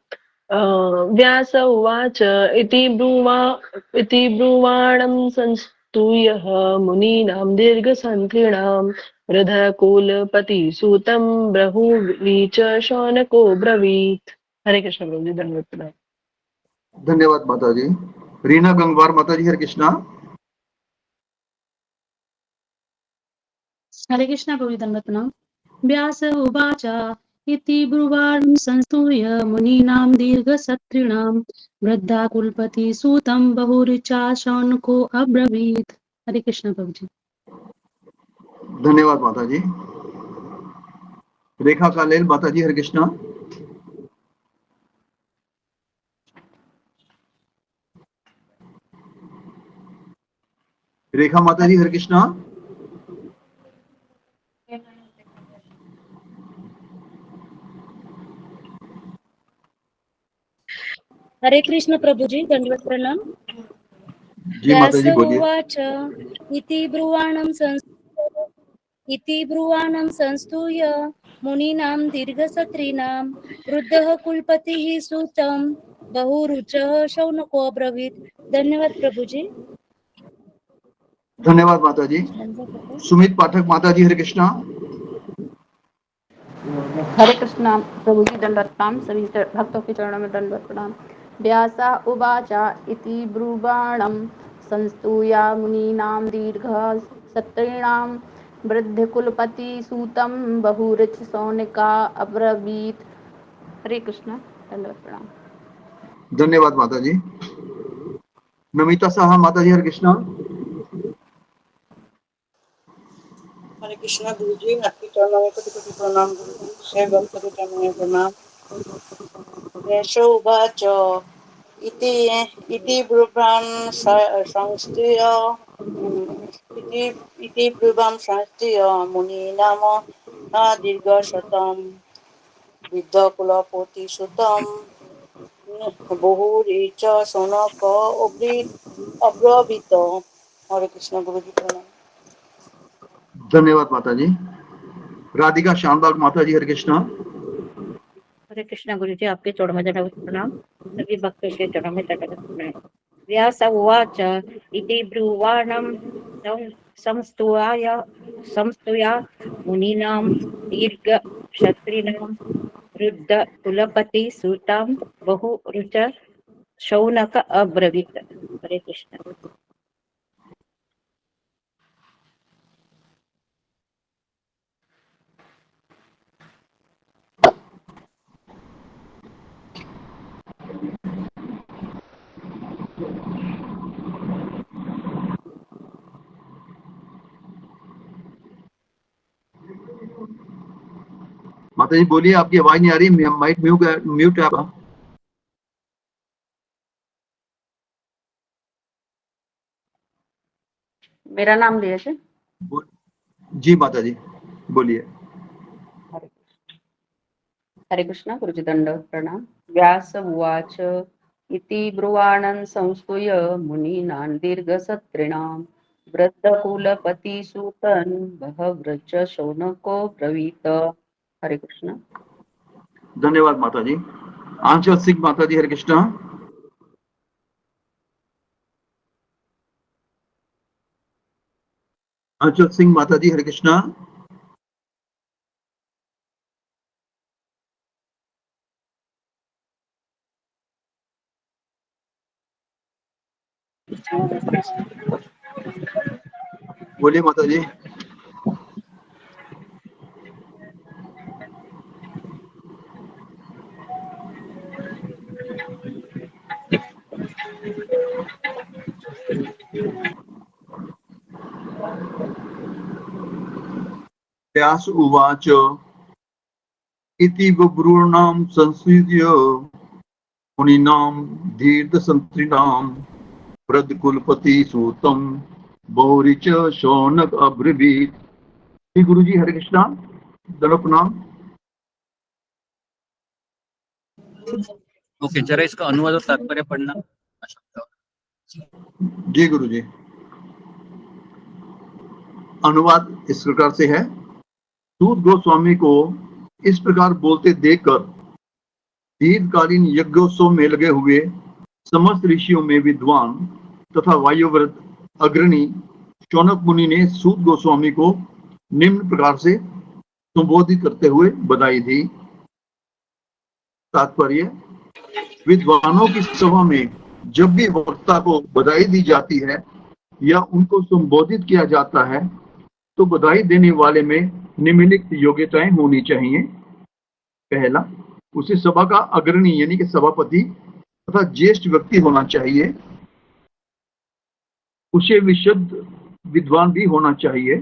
व्यास उवाच इति ब्रुवाणं संस्तूय मुनीनां दीर्घसन्धिणां वृद्धकुलपतिसुतं ब्रवीच शौनको ब्रवीत्। हरे कृष्ण प्रभु जी, दंडवत प्रणाम। धन्यवाद माता जी। रीना गंगवार माता जी, हरे कृष्णा। हरे कृष्णा प्रभु जी, दंडवत प्रणाम। व्यास उवाच इति ब्रुवाणं संस्तूय मुनीनां दीर्घसत्रिणां वृद्धाकुलपतिसुतं बहुरिचा शौनको अब्रवीत्। हरे कृष्णा प्रभु जी। धन्यवाद माता जी। रेखा कालेल माता जी, हरे कृष्णा। रेखा माता जी, हरे कृष्णा। हरे कृष्ण प्रभु जी, दंडवत प्रणाम। जी माता जी, बोलिए। उवाच इति ब्रुवाणं संस्तूय मुनीनां दीर्घसत्रीणां वृद्धः कुलपतिः सुतं बहुरुचः शौनको अब्रवीत्। धन्यवाद प्रभु जी। धन्यवाद माता जी। सुमित पाठक माता जी, हरे कृष्णा। हरे कृष्णा प्रभु जी, दंडवत प्रणाम। सभी भक्तों के चरणों में दंडवत प्रणाम। व्यास उवाच इति ब्रुवाणं संस्तूय मुनीनां दीर्घसत्रीणां वृद्धकुलपतिसुतं बहुरुच शौनका अब्रवीत्। हरे कृष्णा, दंडवत प्रणाम। धन्यवाद माता जी। नमिता साहा माता जी, हरे कृष्णा। हरे कृष्णा गुरु जी, आपके चरणों में कोटि कोटि प्रणाम गुरु जी। सब भक्त के चरणों में प्रणाम। व्यास उवाच इति ब्रुवाणं संस्तूय इति ब्रुवां संस्थीय मुनीनाम दीर्घशतं वृद्धकुलपतिसुतं बहुरीच शौनक अब्रवीत। हरे कृष्ण गुरु जी प्रणाम। धन्यवाद माता जी। राधिका शानबाग माता जी, हरे कृष्णा। हरे कृष्ण गुरु जी, आपके चरणों में दंडवत प्रणाम, सभी भक्तों के चरणों में दंडवत प्रणाम। व्यास उवाच इति ब्रुवाणं संस्तुया मुनीनां दीर्घक्षत्रिणां वृद्ध कुलपति सुतां बहुरुच शौनक अब्रवीत। हरे कृष्ण। माता जी बोलिए, आपकी आवाज नहीं आ रही, माइक म्यूट है आपका। मेरा नाम लिया थे। जी माता जी बोलिए। हरे कृष्ण गुरुजी, दंडवत प्रणाम। व्यास उवाच इति ब्रुवाणं संस्तूय मुनीनां दीर्घसत्रिणां वृद्धकुलपतिसुतं बहव्रज शौनको ब्रवीत। हरे कृष्ण। धन्यवाद माता जी। आंचल सिंह माता जी, हरे कृष्णा। आंचल सिंह माता जी, हरे कृष्णा। बोलिए माता जी। व्यास उवाच इति ब्रूणां संस्कृत्य मुनीनां दीर्घसंतृणां वृद्धकुलपतिसूतं बहुरिच शौनक अब्रवीत। श्री गुरु जी, हरे कृष्णा, दंडवत प्रणाम। ओके, जरा इसका अनुवाद और तात्पर्य पढ़ना। जी गुरु जी। अनुवाद इस प्रकार से है। सूत गोस्वामी को इस प्रकार बोलते देखकर दीर्घकालीन यज्ञोत्सव में लगे हुए समस्त ऋषियों में विद्वान तथा वायुव्रत अग्रणी शौनक मुनि ने सूत गोस्वामी को निम्न प्रकार से संबोधित करते हुए बधाई दी। तात्पर्य, विद्वानों की सभा में जब भी वक्ता को बधाई दी जाती है या उनको संबोधित किया जाता है तो बधाई देने वाले में निम्नलिखित योग्यताएं होनी चाहिए। पहला, उसे सभा का अग्रणी यानी कि सभापति तथा ज्येष्ठ व्यक्ति होना चाहिए। उसे विशुद्ध विद्वान भी होना चाहिए।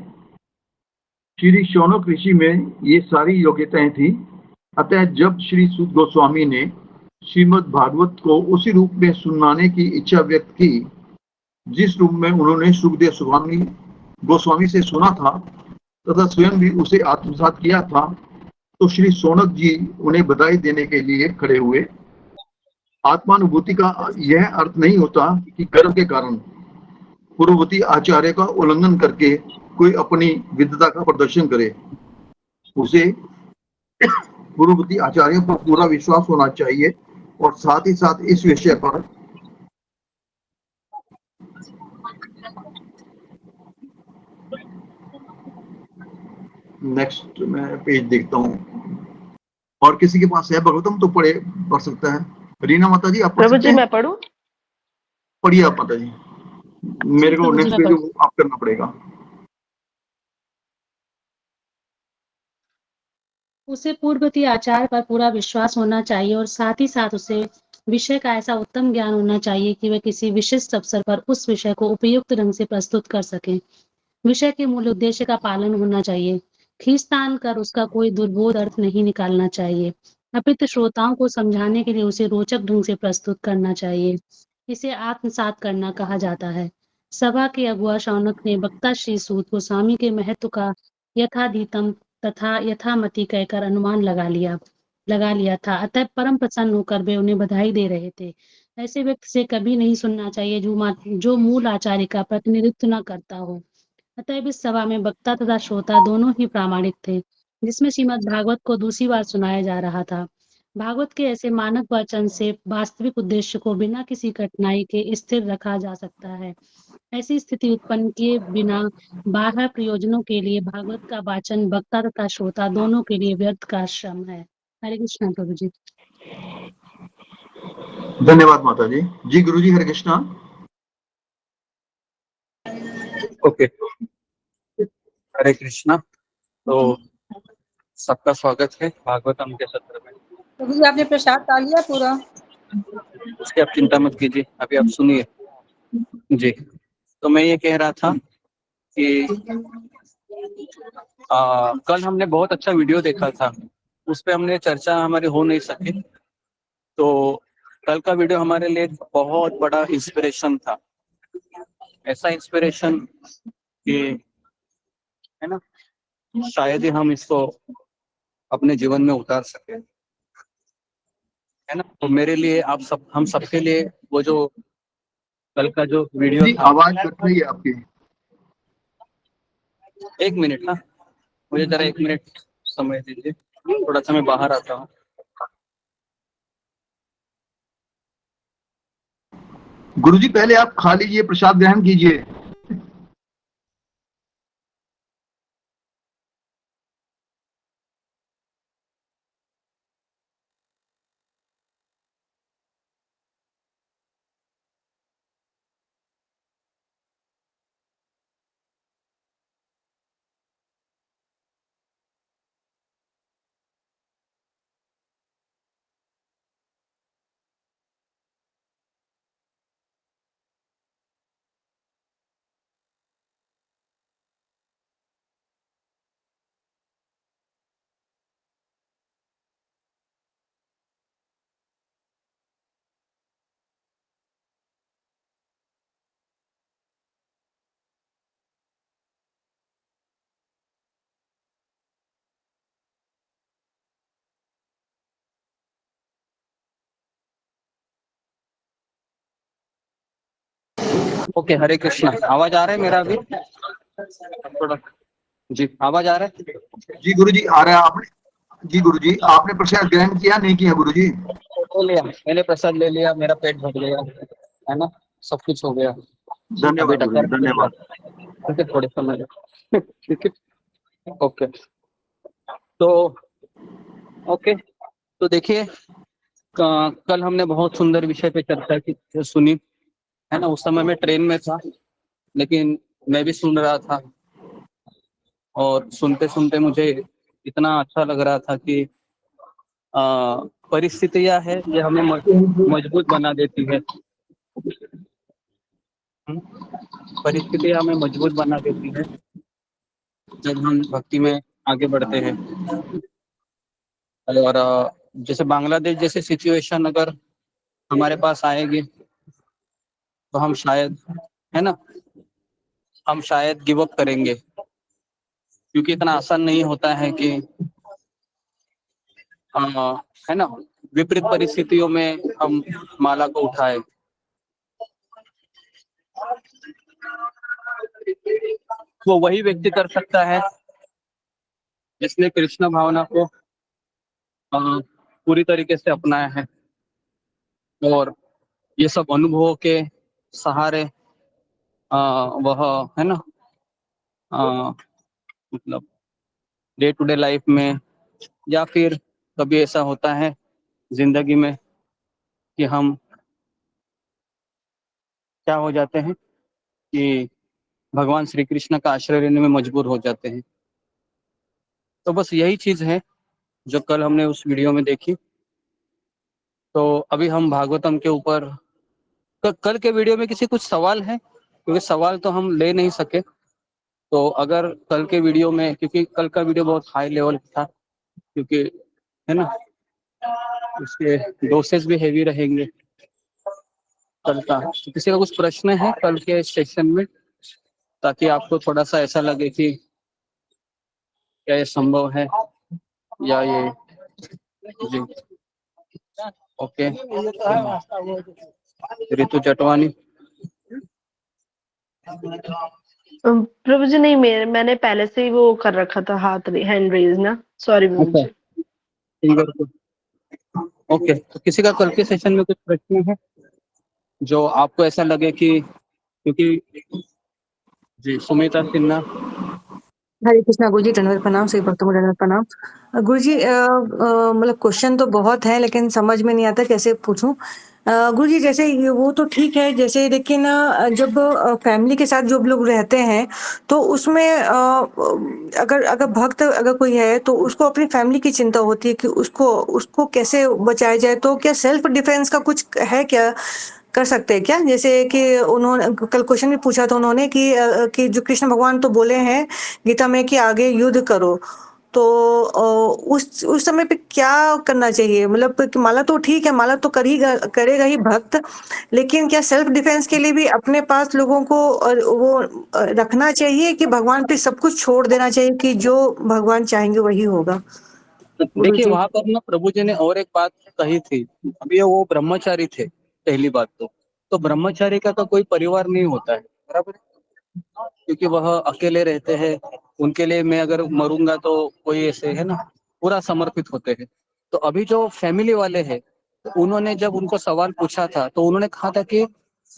श्री शौनक ऋषि में ये सारी योग्यताएं थी। अतः जब श्री सूत गोस्वामी ने श्रीमद् भागवत को उसी रूप में सुनाने की इच्छा व्यक्त की जिस रूप में उन्होंने सुखदेव गोस्वामी से सुना था तथा स्वयं भी उसे आत्मसात किया था, तो श्री शौनक जी उन्हें बधाई देने के लिए खड़े हुए। आत्मानुभूति का यह अर्थ नहीं होता कि गर्व के कारण पूर्ववर्ती आचार्य का उल्लंघन करके कोई अपनी विद्वता का प्रदर्शन करे। उसे पूर्ववर्ती आचार्यों पर पूरा विश्वास होना चाहिए और साथ ही साथ इस विषय पर नेक्स्ट मैं पेज देखता हूँ। और किसी के पास है भगवतम तो पढ़ सकता है। रीना माता जी, आप प्रभु जी मैं पढ़ूं? पढ़िए आप माता जी। मेरे को नेक्स्ट पेज आप करना पड़ेगा। उसे पूर्ववर्ती आचार्य पर पूरा विश्वास होना चाहिए और साथ ही साथ उसे विषय का ऐसा उत्तम ज्ञान होना चाहिए कि वह किसी विशिष्ट अवसर पर उस विषय को उपयुक्त ढंग से प्रस्तुत कर सके। विषय के मूल उद्देश्य का पालन होना चाहिए। खींचतान कर उसका कोई दुर्बोध अर्थ नहीं निकालना चाहिए, अपितु श्रोताओं को समझाने के लिए उसे रोचक ढंग से प्रस्तुत करना चाहिए। इसे आत्मसात करना कहा जाता है। सभा के अगुआ शौनक ने वक्ता श्री सूत गोस्वामी के महत्व का यथाधीतम तथा यथामति कहकर अनुमान लगा लिया था। अतः परम प्रसन्न होकर वे उन्हें बधाई दे रहे थे। ऐसे व्यक्ति से कभी नहीं सुनना चाहिए जो मूल आचार्य का प्रतिनिधित्व न करता हो। अतः इस सभा में वक्ता तथा श्रोता दोनों ही प्रामाणिक थे, जिसमें श्रीमद् भागवत को दूसरी बार सुनाया जा रहा था। भागवत के ऐसे मानक वचन से वास्तविक उद्देश्य को बिना किसी कठिनाई के स्थिर रखा जा सकता है। ऐसी स्थिति उत्पन्न किए बिना बाह्य प्रयोजनों के लिए भागवत का वाचन वक्ता तथा श्रोता दोनों के लिए व्यर्थ का श्रम है। हरे कृष्णा प्रभु जी। धन्यवाद माता जी। जी गुरु जी, हरे कृष्णा। ओके, हरे कृष्णा। तो सबका स्वागत है भागवतम के सत्र में। प्रभु जी आपने प्रसाद खा लिया पूरा? उसकी आप चिंता मत कीजिए, अभी आप सुनिए जी। तो मैं ये कह रहा था कि कल हमने बहुत अच्छा वीडियो देखा था, उस पे हमने चर्चा हमारी हो नहीं सकी। तो कल का वीडियो हमारे लिए बहुत बड़ा इंस्पिरेशन था। ऐसा इंस्पिरेशन कि है ना, शायद ही हम इसको अपने जीवन में उतार सके, है ना। तो मेरे लिए हम सबके लिए वो जो कल का जो वीडियो था। आवाज कट रही है आपकी। एक मिनट, हाँ मुझे जरा 1 मिनट समय दीजिए, थोड़ा सा मैं बाहर आता हूँ। गुरुजी पहले आप खा लीजिए, प्रसाद ग्रहण कीजिए। ओके, हरे कृष्णा। आवाज आ रहा है मेरा अभी? थोड़ा जी, आवाज आ रहा है? जी गुरुजी आ रहा है। आपने जी गुरुजी आपने प्रसाद ग्रहण किया नहीं किया गुरुजी? ले लिया, मैंने प्रसाद ले लिया, मेरा पेट भर गया, है ना, सब कुछ हो गया। धन्यवाद गुरुजी, धन्यवाद। थोड़े समय ठीक है, ओके। तो ओके, तो देखिए कल हमने बहुत सुंदर विषय पे चर्चा की, सुनी, है ना। उस समय मैं ट्रेन में था, लेकिन मैं भी सुन रहा था, और सुनते सुनते मुझे इतना अच्छा लग रहा था कि परिस्थितियां है ये हमें मजबूत बना देती है। परिस्थितियां हमें मजबूत बना देती है जब हम भक्ति में आगे बढ़ते हैं। और जैसे बांग्लादेश जैसे सिचुएशन अगर हमारे पास आएगी तो हम शायद, है ना, हम शायद गिव अप करेंगे, क्योंकि इतना आसान नहीं होता है कि है ना, विपरीत परिस्थितियों में हम माला को उठाए। वो वही व्यक्ति कर सकता है जिसने कृष्ण भावना को पूरी तरीके से अपनाया है, और ये सब अनुभवों के सहारे वह, है ना, मतलब डे टू डे लाइफ में, या फिर कभी ऐसा होता है जिंदगी में कि हम क्या हो जाते हैं कि भगवान श्री कृष्ण का आश्रय लेने में मजबूर हो जाते हैं। तो बस यही चीज है जो कल हमने उस वीडियो में देखी। तो अभी हम भागवतम के ऊपर, कल के वीडियो में किसी कुछ सवाल है? क्योंकि सवाल तो हम ले नहीं सके, तो अगर कल के वीडियो में, क्योंकि कल का वीडियो बहुत हाई लेवल था, क्योंकि है ना उसके डोसेस भी हेवी रहेंगे, कल का तो किसी का कुछ प्रश्न है कल के सेशन में, ताकि आपको थोड़ा सा ऐसा लगे कि क्या ये संभव है या ये जी। ओके, रितु चटवानी। प्रभु जी नहीं, मैंने पहले से ही वो कर रखा था, हाथ हैंड रेज ना, सॉरी प्रभु जी। फिंगर को ओके, तो किसी का कल के सेशन में कुछ प्रश्न है जो आपको ऐसा लगे कि, क्योंकि जी सुमिता सिन्हा। हरे कृष्णा गुरु जी, दंडवत प्रणाम, सभी भक्तों को दंडवत प्रणाम। गुरु जी मतलब क्वेश्चन तो बहुत है लेकिन समझ में नहीं आता कैसे पूछूं। गुरु जी जैसे वो तो ठीक है, जैसे लेकिन जब फैमिली के साथ जो लोग रहते हैं तो उसमें अगर भक्त अगर कोई है तो उसको अपनी फैमिली की चिंता होती है कि उसको कैसे बचाया जाए। तो क्या सेल्फ डिफेंस का कुछ है, क्या कर सकते हैं क्या? जैसे कि उन्होंने कल क्वेश्चन भी पूछा था उन्होंने कि जो कृष्ण भगवान तो बोले हैं गीता में कि आगे युद्ध करो, तो उस समय पे क्या करना चाहिए? मतलब कि माला तो ठीक है, माला तो करेगा ही भक्त, लेकिन क्या सेल्फ डिफेंस के लिए भी अपने पास लोगों को वो रखना चाहिए कि भगवान पे सब कुछ छोड़ देना चाहिए कि जो भगवान चाहेंगे वही होगा? देखिए वहां पर ना प्रभु जी ने और एक बात कही थी। अभी वो ब्रह्मचारी थे, पहली बात तो ब्रह्मचारी का कोई परिवार नहीं होता है, बराबर, क्योंकि वह अकेले रहते हैं। उनके लिए मैं अगर मरूंगा तो कोई ऐसे है ना पूरा समर्पित होते हैं। तो अभी जो फैमिली वाले हैं, तो उन्होंने जब उनको सवाल पूछा था तो उन्होंने कहा था कि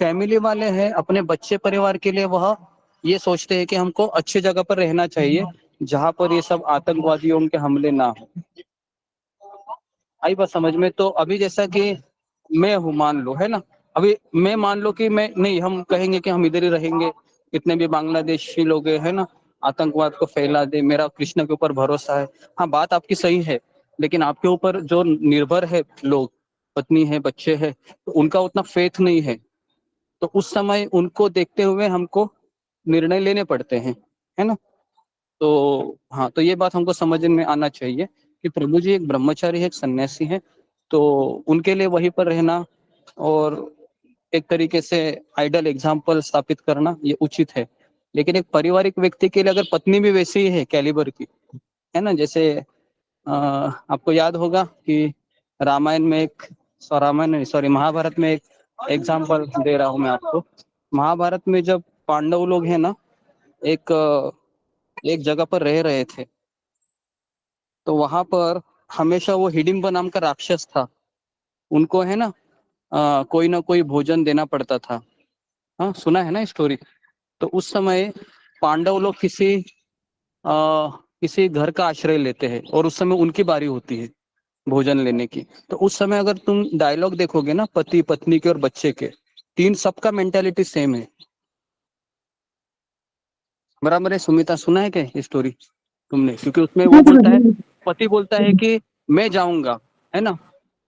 फैमिली वाले हैं अपने बच्चे परिवार के लिए वह ये सोचते हैं कि हमको अच्छी जगह पर रहना चाहिए जहां पर ये सब आतंकवादियों के हमले ना हो। आई बात समझ में? तो अभी जैसा कि मैं हूँ, मान लो है ना, अभी मैं मान लो कि मैं नहीं, हम कहेंगे कि हम इधर ही रहेंगे, कितने भी बांग्लादेशी लोग है ना आतंकवाद को फैला दे, मेरा कृष्ण के ऊपर भरोसा है। हाँ बात आपकी सही है, लेकिन आपके ऊपर जो निर्भर है लोग, पत्नी है, बच्चे है, तो उनका उतना फेथ नहीं है। तो उस समय उनको देखते हुए हमको निर्णय लेने पड़ते हैं, है ना। तो हाँ, तो ये बात हमको समझ में आना चाहिए कि प्रभु जी एक ब्रह्मचारी है, एक सन्यासी है, तो उनके लिए वहीं पर रहना और एक तरीके से आइडल एग्जाम्पल स्थापित करना ये उचित है। लेकिन एक पारिवारिक व्यक्ति के लिए अगर पत्नी भी वैसी ही है कैलिबर की, है ना, जैसे आपको याद होगा कि रामायण में एक महाभारत में एक एग्जाम्पल दे रहा हूँ मैं आपको। महाभारत में जब पांडव लोग हैं ना एक जगह पर रह रहे थे, तो वहां पर हमेशा वो हिडिंब नाम का राक्षस था, उनको है ना कोई ना कोई भोजन देना पड़ता था। हाँ सुना है ना स्टोरी। तो उस समय पांडव लोग किसी घर का आश्रय लेते हैं और उस समय उनकी बारी होती है भोजन लेने की। तो उस समय अगर तुम डायलॉग देखोगे ना पति पत्नी के और बच्चे के, तीन सबका मेंटालिटी सेम है, बराबर है। सुमिता सुना है क्या स्टोरी तुमने? क्योंकि उसमें वो बोलता है, पति बोलता है कि मैं जाऊंगा, है ना,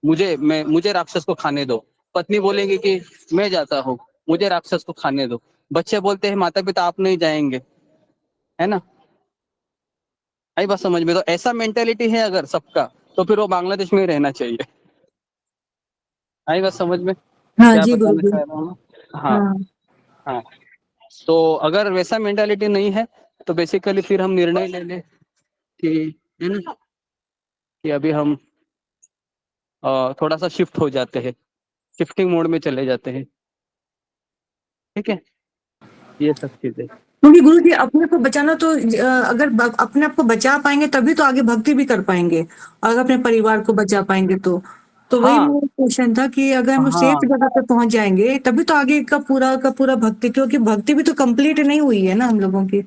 मुझे राक्षस को खाने दो। पत्नी बोलेगी कि मैं जाता हूँ, मुझे राक्षस को खाने दो। बच्चे बोलते हैं माता पिता आप नहीं जाएंगे, है ना। आई बात समझ में? तो ऐसा मेंटेलिटी है अगर सबका, तो फिर वो बांग्लादेश में ही रहना चाहिए। आई बात समझ में? हाँ क्या जी बताना गुरुजी। चाह रहा हूँ? हाँ हाँ हाँ। तो अगर वैसा मेंटालिटी नहीं है तो बेसिकली फिर हम निर्णय ले लें कि है ना कि अभी हम थोड़ा सा शिफ्ट हो जाते हैं, शिफ्टिंग मोड में चले जाते हैं, ठीक है, ये सब चीजें। क्योंकि गुरु जी अपने को बचाना तो अगर अपने आप को बचा पाएंगे तभी तो आगे भक्ति भी कर पाएंगे, अगर अपने परिवार को बचा पाएंगे तो वही हाँ मेरा क्वेश्चन था कि अगर हम हाँ, सेफ जगह पे पहुंच जाएंगे तभी तो आगे का पूरा भक्ति, क्योंकि भक्ति भी तो कंप्लीट नहीं हुई है ना हम लोगों की।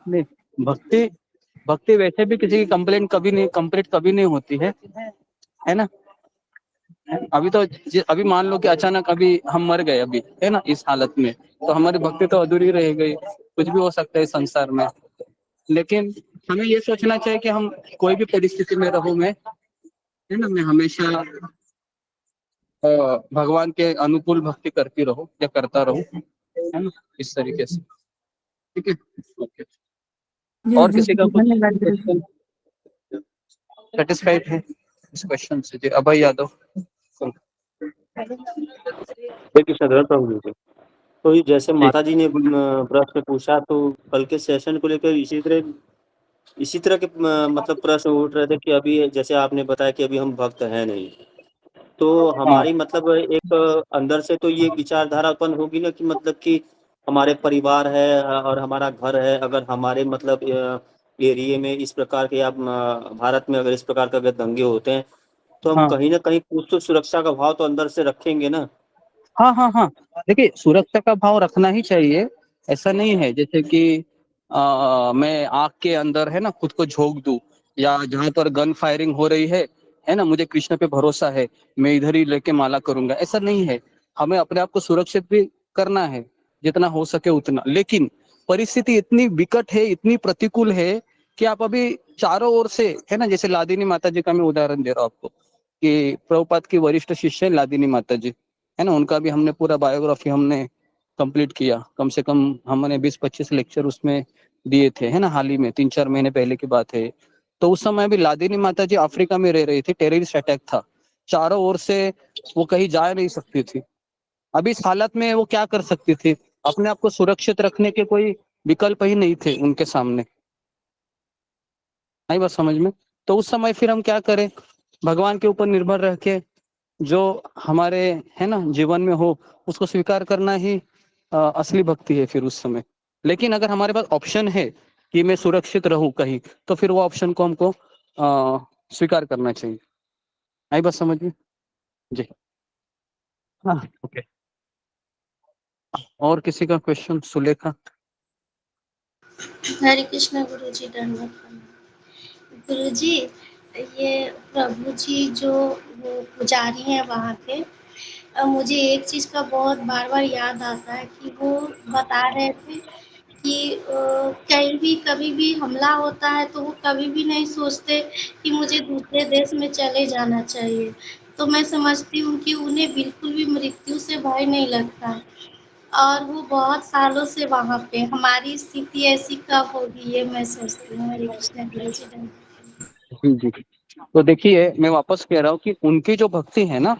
नहीं, भक्ति वैसे भी किसी की कंप्लीट कभी नहीं होती है ना। अभी मान लो कि अचानक अभी हम मर गए अभी, है ना, इस हालत में, तो हमारी भक्ति तो अधूरी रह गई। कुछ भी हो सकता है संसार में, लेकिन हमें ये सोचना चाहिए कि हम कोई भी परिस्थिति में रहूं मैं, है ना, मैं हमेशा भगवान के अनुकूल भक्ति करती रहूं या करता रहूं, है ना, इस तरीके से, ठीक है। ओके, जी और जी किसी का कुछ धन्यवाद गुरु जी। क्वेश्चन सेटिस्फाइड है इस क्वेश्चन से? जी अभय यादव। हरे कृष्ण धर प्रभु जी। तो ये जैसे माता जी ने प्रश्न पूछा, तो कल के सेशन को लेकर इसी तरह के मतलब प्रश्न उठ रहे थे कि अभी जैसे आपने बताया कि अभी हम भक्त हैं नहीं, तो हमारी मतलब एक अंदर से तो ये विचारधारा उत्पन्न होगी ना कि मतलब कि हमारे परिवार है और हमारा घर है, अगर हमारे मतलब एरिया में इस प्रकार के या भारत में अगर इस प्रकार के अगर दंगे होते हैं, तो हम हाँ। कहीं ना कहीं कुछ तो सुरक्षा का भाव तो अंदर से रखेंगे ना। हाँ हाँ हाँ, देखिए सुरक्षा का भाव रखना ही चाहिए। ऐसा नहीं है जैसे कि मैं आग के अंदर है ना खुद को झोंक दूं, या जहां पर गन फायरिंग हो रही है ना, मुझे कृष्ण पे भरोसा है, मैं इधर ही लेके माला करूंगा, ऐसा नहीं है। हमें अपने आप को सुरक्षित भी करना है जितना हो सके उतना, लेकिन परिस्थिति इतनी विकट है, इतनी प्रतिकूल है कि आप अभी चारों ओर से है ना, जैसे लादिनी माता जी का मैं उदाहरण दे रहा हूँ आपको कि प्रभुपाद की वरिष्ठ शिष्य है लादिनी माता जी, है ना, उनका भी हमने पूरा बायोग्राफी हमने कंप्लीट किया। कम से कम हमने 20-25 लेक्चर उसमें दिए थे, है ना, हाल ही में 3-4 महीने पहले की बात है। तो उस समय भी लादिनी माता जी अफ्रीका में रह रही थी, टेररिस्ट अटैक था, चारों ओर से वो कहीं जा नहीं सकती थी। अभी इस हालत में वो क्या कर सकती थी? अपने आप को सुरक्षित रखने के कोई विकल्प ही नहीं थे उनके सामने। आई बात समझ में? तो उस समय फिर हम क्या करें? भगवान के ऊपर निर्भर रह के जो हमारे है ना जीवन में हो उसको स्वीकार करना ही असली भक्ति है फिर उस समय। लेकिन अगर हमारे पास ऑप्शन है कि मैं सुरक्षित रहूं कहीं, तो फिर वो ऑप्शन को हमको स्वीकार करना चाहिए। आई बात समझ में? जी हाँ, ओके। और किसी का क्वेश्चन? सुलेखा। हरे कृष्णा गुरु जी, दंडवत प्रणाम। गुरु जी, ये प्रभु जी जो वो पुजारी हैं वहाँ के, मुझे एक चीज़ का बहुत बार बार याद आता है कि वो बता रहे थे कि कहीं भी कभी भी हमला होता है तो वो कभी भी नहीं सोचते कि मुझे दूसरे देश में चले जाना चाहिए। तो मैं समझती हूँ कि उन्हें बिल्कुल भी मृत्यु से भय नहीं लगता है और वो बहुत सालों से वहाँ पे। हमारी स्थिति ऐसी कब होगी ये मैं सोचती हूँ। हरे कृष्णा गुरु जी, धन्यवाद। जी। तो देखिए मैं वापस कह रहा हूँ कि उनकी जो भक्ति है ना,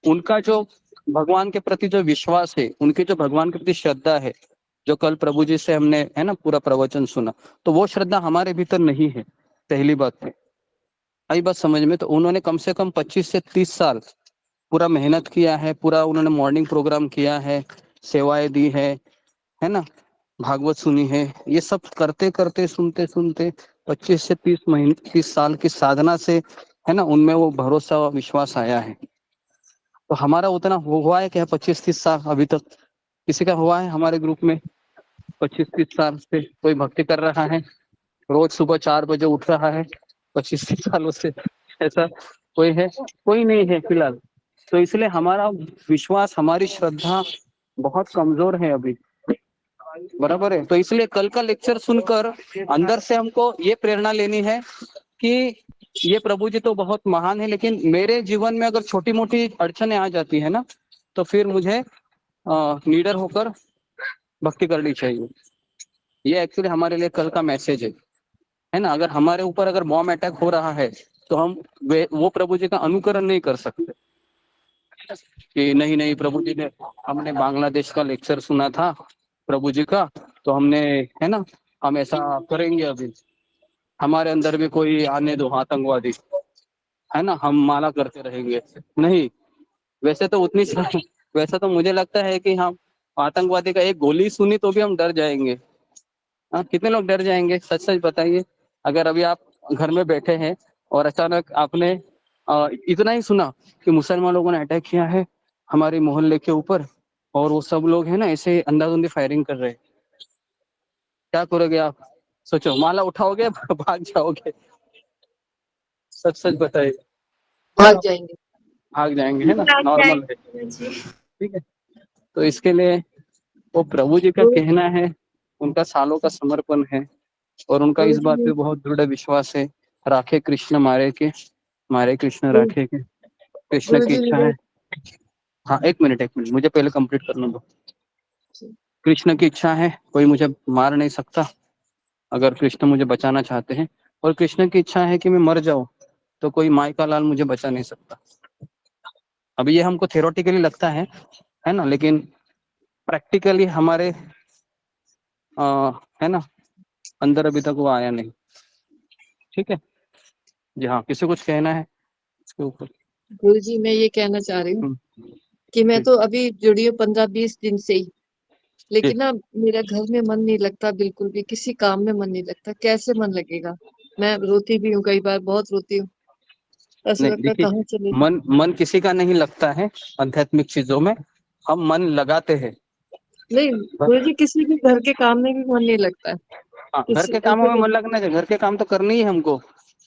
उनका जो भगवान के प्रति जो विश्वास है, उनकी जो भगवान के प्रति श्रद्धा है, जो कल प्रभु जी से हमने है ना पूरा प्रवचन सुना, तो वो श्रद्धा हमारे भीतर नहीं है। पहली बात है, आई बात समझ में? तो उन्होंने कम से कम 25 से 30 साल पूरा मेहनत किया है, पूरा उन्होंने मॉर्निंग प्रोग्राम किया है, सेवाएं दी है ना, भागवत सुनी है, ये सब करते करते सुनते सुनते 25 से 30 साल की साधना से है ना उनमें वो भरोसा और विश्वास आया है। तो हमारा उतना हुआ है क्या 25-30 साल अभी तक? किसी का हुआ है हमारे ग्रुप में 25-30 साल से कोई भक्ति कर रहा है, रोज सुबह 4 बजे उठ रहा है 25-30 सालों से? ऐसा कोई है? कोई नहीं है फिलहाल। तो इसलिए हमारा विश्वास, हमारी श्रद्धा बहुत कमजोर है अभी, बराबर है। तो इसलिए कल का लेक्चर सुनकर अंदर से हमको ये प्रेरणा लेनी है कि ये प्रभु जी तो बहुत महान है, लेकिन मेरे जीवन में अगर छोटी मोटी अड़चने आ जाती है ना, तो फिर मुझे लीडर होकर भक्ति करनी चाहिए। ये एक्चुअली हमारे लिए कल का मैसेज है ना। अगर हमारे ऊपर अगर बॉम्ब अटैक हो रहा है तो हम वो प्रभु जी का अनुकरण नहीं कर सकते कि नहीं नहीं प्रभु जी ने, हमने बांग्लादेश का लेक्चर सुना था प्रभु जी का, तो हमने है ना हम ऐसा करेंगे, अभी हमारे अंदर भी कोई आने दो आतंकवादी, है ना, हम माला करते रहेंगे। नहीं, वैसे तो वैसे तो मुझे लगता है कि हम आतंकवादी का एक गोली सुनी तो भी हम डर जाएंगे। हाँ, कितने लोग डर जाएंगे? सच सच बताइए। अगर अभी आप घर में बैठे हैं और अचानक आपने इतना ही सुना कि मुसलमान लोगों ने अटैक किया है हमारे मोहल्ले के ऊपर, और वो सब लोग है ना ऐसे अंधाधुंधी फायरिंग कर रहे हैं, क्या करोगे आप? सोचो, माला उठाओगे भाग जाओगे? सच सच बताइए। भाग जाएंगे। भाग जाएंगे, है ना, नॉर्मल है। ठीक है, तो इसके लिए वो प्रभु जी का कहना है, उनका सालों का समर्पण है, और उनका इस बात पे बहुत दृढ़ विश्वास है, राखे कृष्ण मारे कृष्ण राखे के, कृष्ण की इच्छा है। हाँ, एक मिनट मुझे पहले कंप्लीट करने दो। कृष्ण की इच्छा है, कोई मुझे मार नहीं सकता अगर कृष्ण मुझे बचाना चाहते हैं, और कृष्ण की इच्छा है कि मैं मर जाऊं, तो कोई माई का लाल मुझे बचा नहीं सकता। अभी ये हमको थ्योरेटिकली लगता है ना, लेकिन प्रैक्टिकली हमारे है ना अंदर अभी तक वो आया नहीं। ठीक है जी, हाँ किसी कुछ कहना है इसके ऊपर? गुरु जी मैं ये कहना चाह रही हूँ कि मैं जी। तो अभी जुड़ी हूँ 15-20 दिन से ही, जी। लेकिन ना मेरा घर में मन नहीं लगता, बिल्कुल भी किसी काम में मन नहीं लगता। कैसे मन लगेगा? मैं रोती भी हूँ, कई बार बहुत रोती हूँ, ऐसा नहीं लगता है देखिए, कहाँ चले जाऊं। मन किसी का नहीं लगता है आध्यात्मिक चीजों में, हम मन लगाते हैं। नहीं गुरु जी, किसी भी घर के काम में भी मन नहीं लगता है। हाँ, घर के कामों में मन लगना चाहिए, घर के काम तो करनी ही हमको,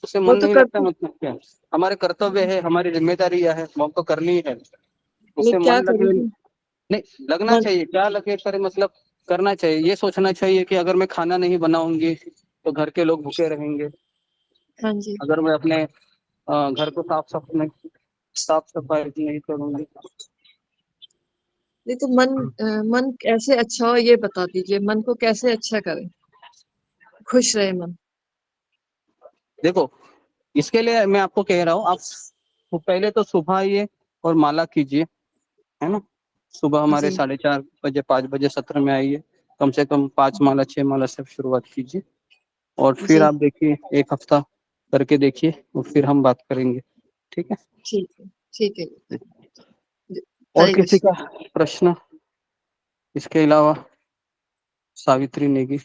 उससे वो मन तो नहीं लगता करते, मतलब क्या? हमारे कर्तव्य है, हमारी जिम्मेदारी है, वो हमको करनी है, मैं उससे क्या मन लगे करूँ? नहीं, लगना चाहिए, क्या लगे करे मतलब करना चाहिए। ये सोचना चाहिए कि अगर मैं खाना नहीं बनाऊंगी तो घर के लोग भूखे रहेंगे, हाँ जी, अगर मैं अपने घर को साफ सफाई नहीं करूंगी। नहीं तो मन कैसे अच्छा हो ये बता दीजिए, मन को कैसे अच्छा करें, खुश रहे मन। देखो, इसके लिए मैं आपको कह रहा हूँ, आप पहले तो सुबह आइए और माला कीजिए, है ना। सुबह हमारे जी 4:30 बजे 5 बजे सत्र में आइए, कम से कम 5 माला 6 माला से शुरुआत कीजिए, और फिर जी आप देखिए 1 हफ्ता करके देखिए, और फिर हम बात करेंगे। ठीक है, ठीक है, ठीक है जी। और हरे किसी कृष्ण। का प्रश्न इसके अलावा? सावित्री नेगी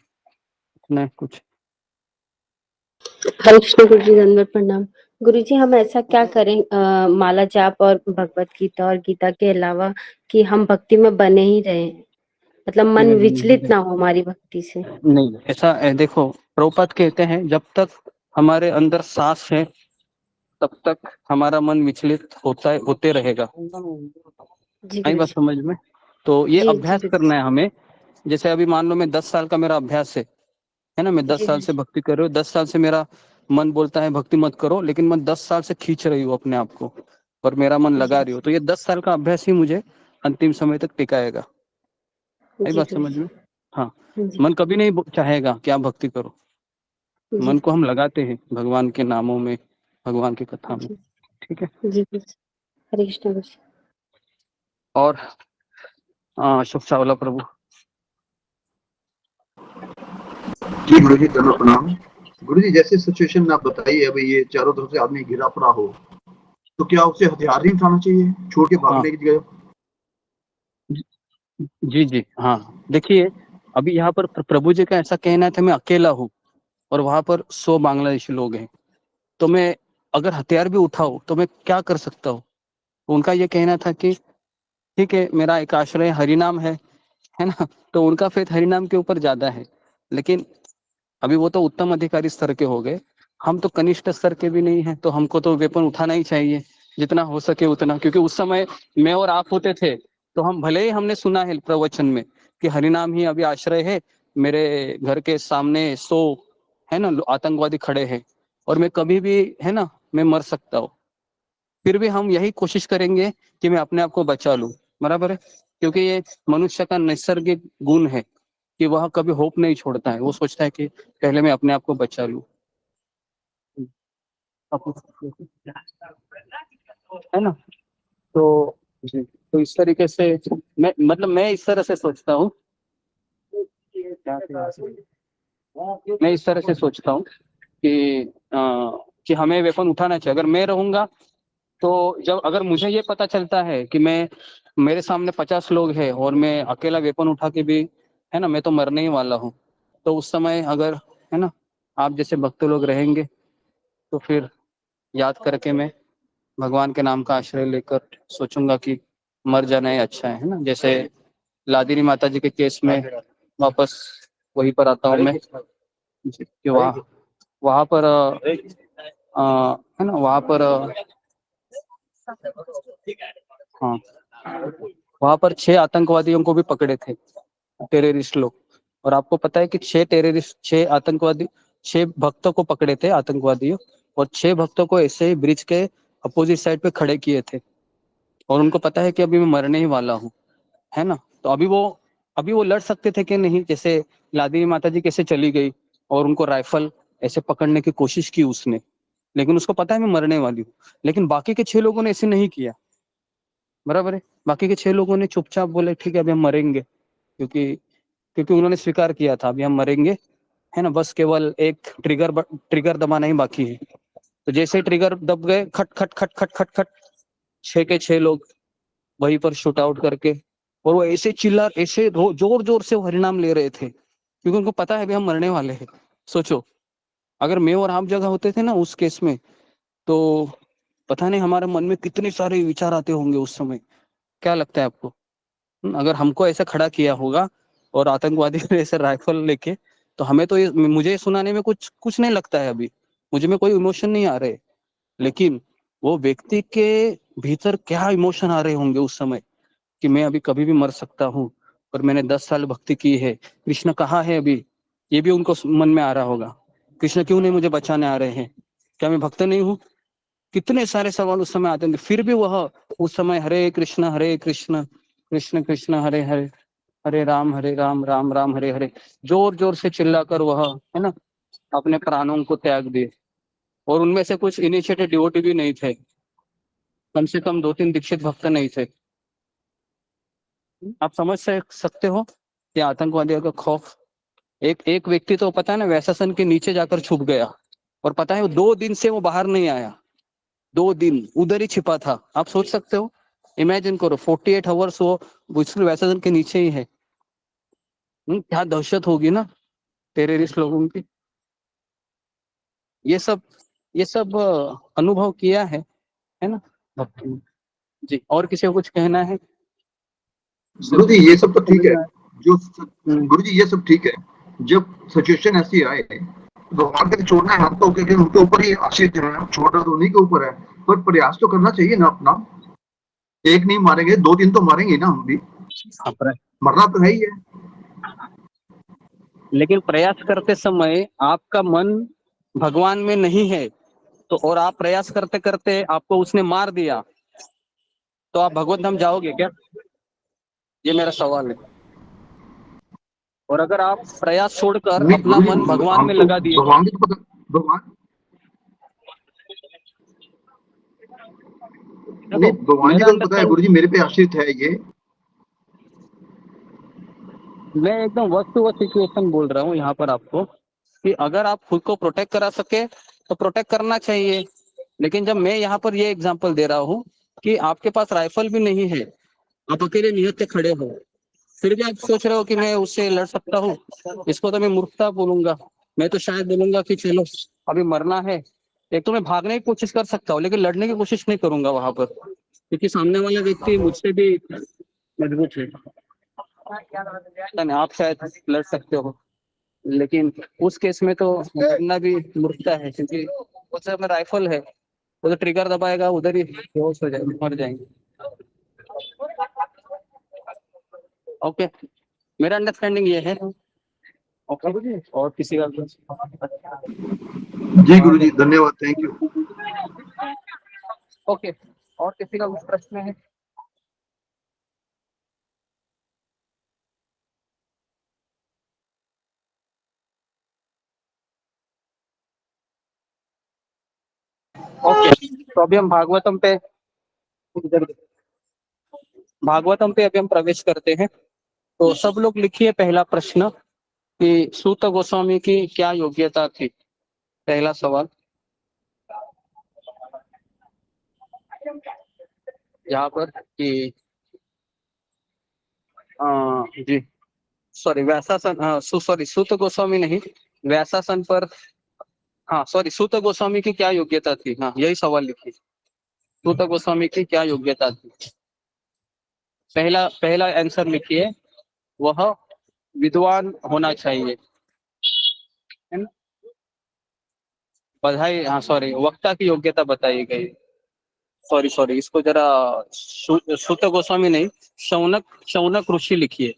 ने कुछ? हरे कृष्ण गुरु जी, दंडवत प्रणाम। गुरु जी हम ऐसा क्या करें माला जाप और भगवत गीता और गीता के अलावा कि हम भक्ति में बने ही रहें, मतलब मन विचलित ना हो हमारी भक्ति से। नहीं, ऐसा देखो, प्रभुपाद कहते हैं जब तक हमारे अंदर सांस है तब तक हमारा मन विचलित होते रहेगा। जी आई गुरु बात जी। समझ में? तो ये जी जी अभ्यास गुरु करना है हमें। जैसे अभी मान लो मैं 10 साल का मेरा अभ्यास है ना, मैं 10 जी साल से भक्ति कर रही हूँ, 10 साल से मेरा मन बोलता है भक्ति मत करो, लेकिन मैं 10 साल से खींच रही हूँ अपने आप को और मेरा मन लगा जी रही हूँ, तो ये 10 साल का अभ्यास ही मुझे अंतिम समय तक टिकाएगा। आई जी बात गुरु समझ जी। में? हाँ, जी मन कभी नहीं चाहेगा कि आप भक्ति करो, जी मन को हम लगाते हैं भगवान के नामों में, भगवान की कथा में। जी ठीक है, जी गुरु जी। हरे कृष्ण गुरु जी। और अशोक चावला प्रभु। जी गुरु जी, धन्यवाद प्रणाम। गुरु जी, जैसे सिचुएशन में आप बताइए, अभी ये चारों तरफ से आदमी घिरा पड़ा हो, तो क्या उसे हथियार नहीं उठाना चाहिए छोड़ के हाँ भागने की जगह? जी जी, हाँ देखिए, अभी यहाँ पर प्रभु जी का ऐसा कहना था मैं अकेला हूँ और वहां पर 100 बांग्लादेशी लोग हैं, तो मैं अगर हथियार भी उठाऊं तो मैं क्या कर सकता हूँ? तो उनका ये कहना था कि ठीक है, मेरा एक आश्रय हरिनाम है ना, तो उनका फेथ हरिनाम के ऊपर ज्यादा है। लेकिन अभी वो तो उत्तम अधिकारी स्तर के हो गए, हम तो कनिष्ठ स्तर के भी नहीं है, तो हमको तो वेपन उठाना ही चाहिए जितना हो सके उतना, क्योंकि उस समय मैं और आप होते थे तो हम भले ही हमने सुना है प्रवचन में कि हरिनाम ही अभी आश्रय है, मेरे घर के सामने 100 है ना आतंकवादी खड़े हैं और मैं कभी भी है ना मैं मर सकता हूँ, फिर भी हम यही कोशिश करेंगे कि मैं अपने आप को बचा लूं। बराबर है, क्योंकि ये मनुष्य का नैसर्गिक गुण है कि वह कभी होप नहीं छोड़ता है, वो सोचता है कि पहले मैं अपने आप को बचा लूं, है ना। तो जी, तो इस तरीके से मैं इस तरह से सोचता हूँ, मैं इस तरह से सोचता हूँ कि हमें वेपन उठाना चाहिए। अगर मैं रहूंगा तो जब अगर मुझे ये पता चलता है कि मेरे सामने 50 लोग हैं और मैं अकेला वेपन उठा के भी है ना मैं तो मरने ही वाला हूँ, तो उस समय अगर है ना आप जैसे भक्त लोग रहेंगे तो फिर याद करके मैं भगवान के नाम का आश्रय लेकर सोचूंगा कि मर जाना ही अच्छा है ना। जैसे लादिनी माता जी के केस में वापस वहीं पर आता हूँ मैं कि वहां पर है ना वहां पर हाँ वहां पर 6 आतंकवादियों को भी पकड़े थे, टेररिस्ट लोग। और आपको पता है कि 6 आतंकवादी 6 भक्तों को पकड़े थे आतंकवादियों, और 6 भक्तों को ऐसे ही ब्रिज के अपोजिट साइड पे खड़े किए थे, और उनको पता है कि अभी मैं मरने ही वाला हूँ, है ना। तो अभी वो लड़ सकते थे कि नहीं, जैसे लादिनी माता जी कैसे चली गई और उनको राइफल ऐसे पकड़ने की कोशिश की उसने, लेकिन उसको पता है मैं मरने वाली हूँ, लेकिन बाकी के 6 लोगों ने ऐसे नहीं किया, बराबर है। बाकी के 6 लोगों ने चुपचाप बोले ठीक है अभी हम मरेंगे, क्योंकि उन्होंने स्वीकार किया था अभी हम मरेंगे, है ना, बस केवल एक ट्रिगर दबाना ही बाकी है। तो जैसे ही ट्रिगर दब गए, खट खट खट खट खट खट, 6 के 6 लोग वहीं पर शूट आउट करके, और वो ऐसे ऐसे जोर जोर से हरिनाम ले रहे थे, क्योंकि उनको पता है अभी हम मरने वाले हैं। सोचो अगर मैं और आप जगह होते थे ना उस केस में, तो पता नहीं हमारे मन में कितने सारे विचार आते होंगे उस समय। क्या लगता है आपको? अगर हमको ऐसा खड़ा किया होगा और आतंकवादी ऐसे राइफल लेके, तो हमें तो मुझे सुनाने में कुछ नहीं लगता है अभी, मुझे में कोई इमोशन नहीं आ रहे, लेकिन वो व्यक्ति के भीतर क्या इमोशन आ रहे होंगे उस समय कि मैं अभी कभी भी मर सकता हूँ, और मैंने 10 साल भक्ति की है, कृष्ण कहाँ है अभी, ये भी उनको मन में आ रहा होगा। कृष्ण क्यों नहीं मुझे बचाने आ रहे हैं, क्या मैं भक्त नहीं हूँ? कितने सारे सवाल उस समय आते होंगे। फिर भी वह उस समय हरे कृष्ण कृष्ण कृष्ण हरे हरे, हरे राम राम राम हरे हरे, जोर जोर से चिल्लाकर वह, है ना, अपने प्राणों को त्याग दिए। और उनमें से कुछ इनिशिएटेड डिवोटी भी नहीं थे, कम से कम 2-3 दीक्षित भक्त नहीं थे। आप समझ सकते हो कि आतंकवादियों का खौफ। एक व्यक्ति तो पता है ना वैशासन के नीचे जाकर छुप गया, और पता है वो 2 दिन से वो बाहर नहीं आया, 2 दिन उधर ही छिपा था। आप सोच सकते हो, इमेजिन करो 48 आवर्स वो वैशासन के नीचे ही है। क्या दहशत होगी ना टेररिस्ट लोगों की। ये सब अनुभव किया है ना भक्ति में। जी, और किसी को कुछ कहना है? गुरु जी ये सब तो ठीक है, जो गुरु जी ये सब ठीक है, जब सिचुएशन ऐसी आए भगवान के छोड़ना है हाथ तो क्योंकि उनके ऊपर ही आश्रित है, छोड़ना तो उन्हीं के ऊपर है, पर प्रयास तो करना चाहिए ना अपना। एक नहीं मारेंगे 2 दिन तो मारेंगे ना हम भी, मरना तो है ही है। लेकिन प्रयास करते समय आपका मन भगवान में नहीं है, तो और आप प्रयास करते करते आपको उसने मार दिया, तो आप भगवत धाम जाओगे क्या? ये मेरा सवाल है। और अगर आप प्रयास छोड़कर अपना मन भगवान में लगा दिए, भगवान भी तो पता, भगवान जी को पता है गुरु जी मेरे पे आश्रित है ये। मैं एकदम वस्तुवत सिचुएशन बोल रहा हूँ यहाँ पर आपको, कि अगर आप खुद को प्रोटेक्ट करा सके तो प्रोटेक्ट करना चाहिए। लेकिन जब मैं यहाँ पर ये एग्जांपल दे रहा हूँ कि आपके पास राइफल भी नहीं है, आप अकेले नियत से खड़े हो, फिर भी आप सोच रहे हो कि मैं उससे लड़ सकता हूँ, इसको तो मैं मूर्खता बोलूंगा। मैं तो शायद बोलूंगा कि चलो अभी मरना है। एक तो मैं भागने की कोशिश कर सकता हूँ, लेकिन लड़ने की कोशिश नहीं करूंगा वहां पर, क्योंकि सामने वाला व्यक्ति मुझसे भी मजबूत है। आप शायद लड़ सकते हो, लेकिन उस केस में तो लड़ना भी मूर्खता है, क्योंकि उस में राइफल है, वो तो ट्रिगर दबाएगा उधर ही बेहोश हो जाएंगे, मर जाएंगे। ओके, मेरा अंडरस्टैंडिंग ये है। ओके, और किसी का कुछ? जी गुरु जी धन्यवाद, थैंक यू। ओके, और किसी का कुछ प्रश्न है? ओके, तो अभी हम भागवतम पे अभी हम प्रवेश करते हैं। तो सब लोग लिखिए पहला प्रश्न कि सूत गोस्वामी की क्या योग्यता थी। पहला सवाल यहाँ पर कि जी सॉरी व्यासासन, सॉरी सूत गोस्वामी नहीं, व्यासासन पर, हाँ सॉरी, सूत गोस्वामी की क्या योग्यता थी, हाँ यही सवाल लिखिए, सूत गोस्वामी की क्या योग्यता थी। पहला आंसर लिखिए, वह विद्वान होना चाहिए, है ना। बधाई, हाँ सॉरी, वक्ता की योग्यता बताई गई। सॉरी, इसको जरा सूत गोस्वामी नहीं, शौनक ऋषि लिखिए,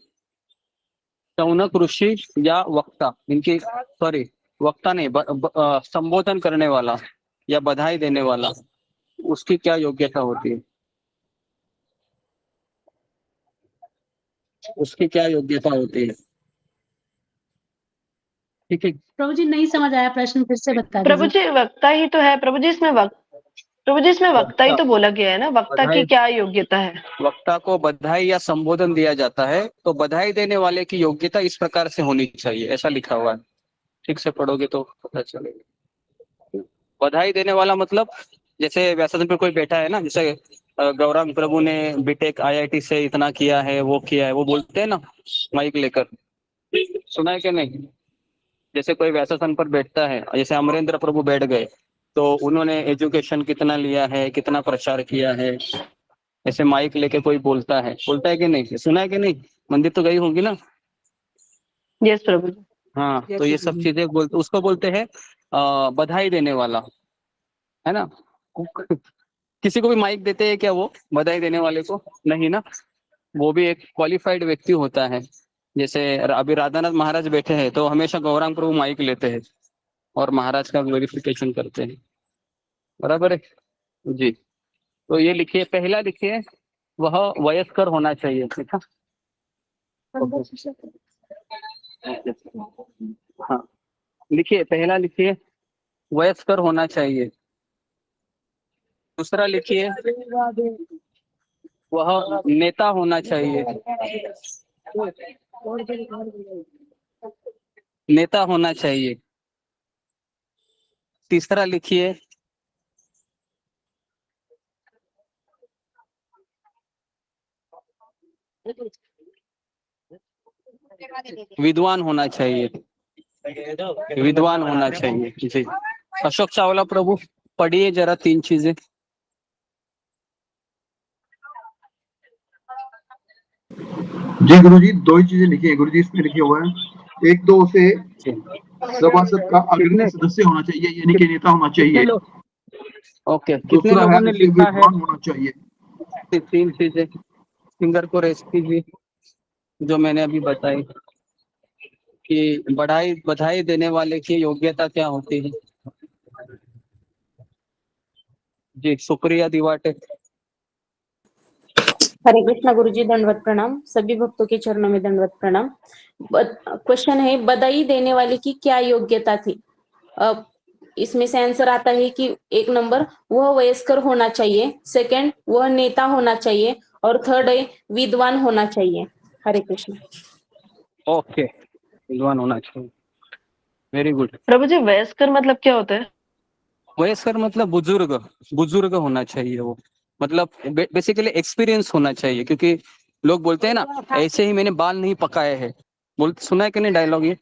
शौनक ऋषि या वक्ता, इनकी सॉरी वक्ता नहीं, संबोधन करने वाला या बधाई देने वाला, उसकी क्या योग्यता होती है, उसकी क्या योग्यता होती है। ठीक है प्रभु जी नहीं समझ आया प्रश्न, फिर से बता प्रभु दीजिए। जी वक्ता ही तो है प्रभु जी, इसमें प्रभु जी इसमें वक्ता ही तो बोला गया है ना, वक्ता की बधाई क्या योग्यता है? वक्ता को बधाई या संबोधन दिया जाता है, तो बधाई देने वाले की योग्यता इस प्रकार से होनी चाहिए, ऐसा लिखा हुआ है। ठीक से पढ़ोगे तो पता चलेगा। बधाई देने वाला मतलब जैसे व्यासन पे कोई बैठा है ना, जैसे गौरांग प्रभु ने बीटेक आईआईटी से इतना किया है, वो बोलते हैं ना माइक लेकर, सुना है कि नहीं? जैसे कोई व्यासन पर बैठता है, जैसे अमरेंद्र प्रभु बैठ गए, तो उन्होंने एजुकेशन कितना लिया है, कितना प्रचार किया है, ऐसे माइक लेके कोई बोलता है कि नहीं? सुना है कि नहीं? मंदिर तो गई होंगी ना? यस प्रभु जी। हाँ, तो ये सब चीजें उसको बोलते हैं बधाई देने वाला, है ना? किसी को भी माइक देते हैं क्या वो बधाई देने वाले को? नहीं ना, वो भी एक क्वालिफाइड व्यक्ति होता है। जैसे अभी राधानाथ महाराज बैठे हैं, तो हमेशा गौरांग प्रभु माइक लेते हैं और महाराज का वेरिफिकेशन करते हैं, बराबर है जी। तो ये लिखिए, पहला लिखिए, वह वयस्कर होना चाहिए, ठीक है? हाँ, लिखिए, पहला लिखिए, वयस्कर होना चाहिए। दूसरा लिखिए, वह नेता होना चाहिए। नेता होना चाहिए। तीसरा लिखिए, विद्वान होना चाहिए। विद्वान होना चाहिए जी। अशोक चावला प्रभु, पढ़िए जरा 3 चीजें। जी गुरुजी, 2 ही चीजें लिखी है गुरुजी, इसमें लिखे हुआ है। एक तो उसे सभासद का अग्रणी सदस्य होना चाहिए, यानी कि नेता होना चाहिए। ओके, कितने दूसरा है लोगों ने उसे लिखा है? विद्वान होना चाहिए। 3 चीजें फिंगर को रेस्ट कीजिए, जो मैंने अभी बताई कि बधाई देने वाले की योग्यता क्या होती है। जी, शुक्रिया दिवाटे। हरे कृष्णा गुरुजी, दंडवत प्रणाम। सभी भक्तों के चरणों में दंडवत प्रणाम। क्वेश्चन है, बधाई देने वाले की क्या योग्यता थी? इसमें से आंसर आता है कि 1 नंबर वह वयस्कर होना चाहिए, सेकंड वह नेता होना चाहिए, और थर्ड है विद्वान होना चाहिए। हरे कृष्ण। ओके, विद्वान होना चाहिए, वेरी गुड। प्रभु जी वयस्कर मतलब क्या होता है? वयस्कर मतलब बुजुर्ग होना चाहिए। वो मतलब बेसिकली एक्सपीरियंस होना चाहिए, क्योंकि लोग बोलते हैं ना, ऐसे ही मैंने बाल नहीं पकाए हैं। सुना है कि नहीं डायलॉग ये?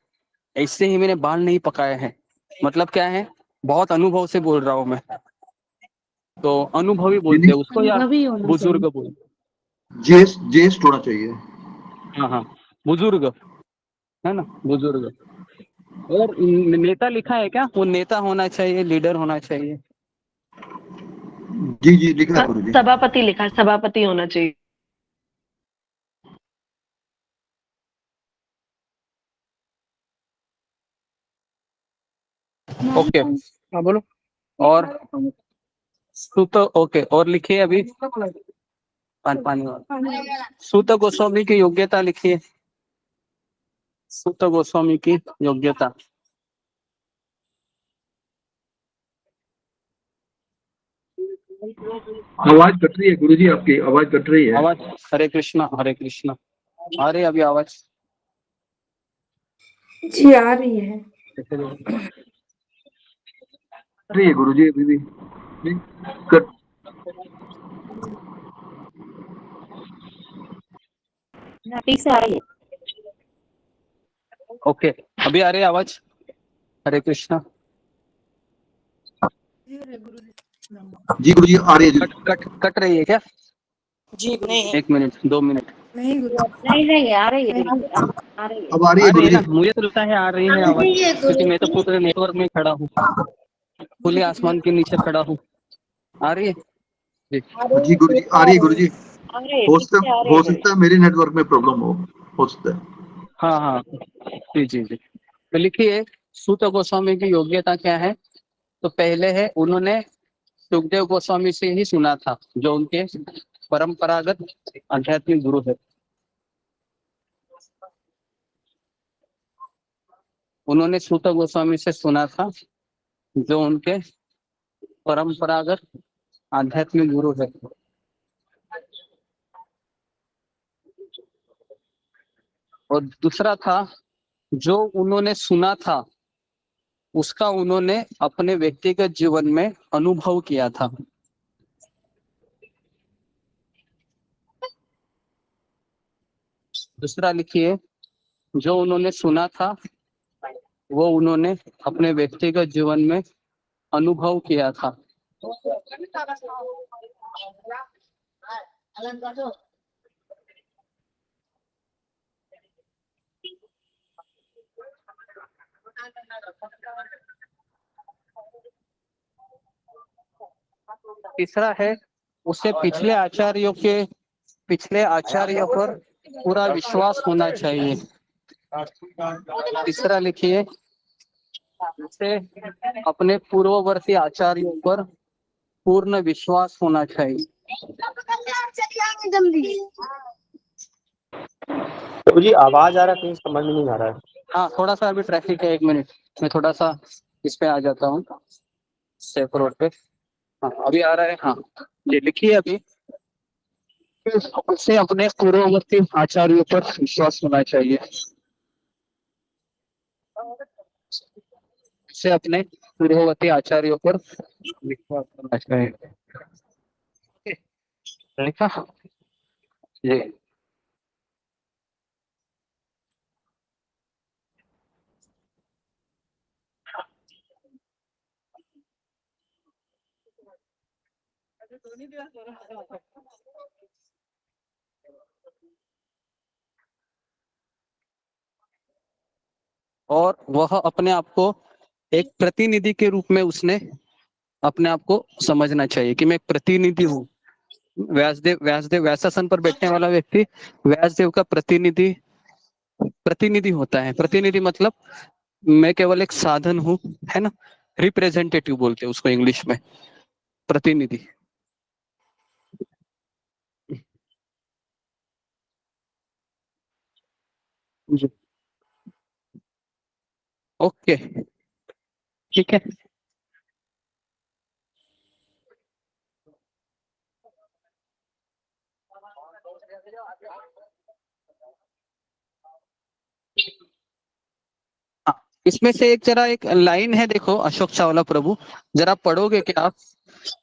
ऐसे ही मैंने बाल नहीं पकाए हैं, मतलब क्या है? बहुत अनुभव से बोल रहा हूँ मैं, तो अनुभवी बोलते हैं उसको, या अनुभवी होना बुजुर्ग चाहिए। बोलते? ज्येष्ठ होना चाहिए। हाँ, बुजुर्ग, है ना, बुजुर्ग। और नेता लिखा है क्या? वो नेता होना चाहिए, लीडर होना चाहिए। जी लिखा है गुरुजी। सभापति लिखा है, सभापति होना चाहिए। ओके, हाँ बोलो। और सुत, ओके, और लिखिए अभी पानी सुत गोस्वामी की योग्यता लिखिए। सुत गोस्वामी की योग्यता। आवाज कट रही है गुरुजी, आपकी आवाज कट रही है। आवाज, हरे कृष्णा आ रही है अभी आवाज? जी आ रही है। रही है गुरुजी, अभी भी कट। ठीक से आ रही है। ओके, अभी आ रही है आवाज? हरे कृष्णा। जी गुरुजी आ रही है। कट रही है क्या? जी नहीं, 1 मिनट 2 मिनट। नहीं आ रही है। अब आ रही है ना, गुरुजी। मुझे तो लगता है आ रही है आवाज, क्योंकि मैं तो पूरे नेटवर्क में खड़ा हूँ, खुले आसमान के नीचे खड़ा हूँ। आ रही है जी गुरुजी आ रही है गुरुजी। हो सकता है मेरे नेटवर्क में प्रॉब्लम हो सकता है। हाँ, जी। तो लिखिए, सूत गोस्वामी की योग्यता क्या है? तो पहले है, उन्होंने सुखदेव गोस्वामी से ही सुना था, जो उनके परंपरागत आध्यात्मिक गुरु है। उन्होंने सूत गोस्वामी से सुना था, जो उनके परंपरागत आध्यात्मिक गुरु है। और दूसरा था जो उन्होंने सुना था उसका उन्होंने अपने व्यक्तिगत जीवन में अनुभव किया था। दूसरा लिखिए, जो उन्होंने सुना था वो उन्होंने अपने व्यक्तिगत जीवन में अनुभव किया था। तीसरा है उसे पिछले आचार्यों पर पूरा विश्वास होना चाहिए। तीसरा लिखिए, उसे अपने पूर्ववर्ती आचार्यों पर पूर्ण विश्वास होना चाहिए। तो जी आवाज आ रहा है, कहीं समझ में नहीं आ रहा है। हाँ, थोड़ा सा अभी ट्रैफिक है, 1 मिनट मैं थोड़ा सा इस पे आ जाता हूँ, सेफ रोड पे। हाँ, अभी आ रहा है। हाँ, ये लिखिए अभी, उसे अपने पूर्ववर्ती आचार्यों पर विश्वास होना चाहिए। उसे अपने पूर्ववर्ती आचार्यों पर विश्वास होना चाहिए। लिखा जी। और वह अपने आप को एक प्रतिनिधि के रूप में उसने अपने आप को समझना चाहिए कि मैं एक प्रतिनिधि हूँ। व्यासदेव व्यासासन पर बैठने वाला व्यक्ति व्यासदेव का प्रतिनिधि होता है। प्रतिनिधि मतलब मैं केवल एक साधन हूँ, है ना। रिप्रेजेंटेटिव बोलते हैं उसको इंग्लिश में, प्रतिनिधि। जी, ओके, ठीक है। हाँ, इसमें से एक जरा एक लाइन है, देखो अशोक चावला प्रभु, जरा पढ़ोगे क्या आप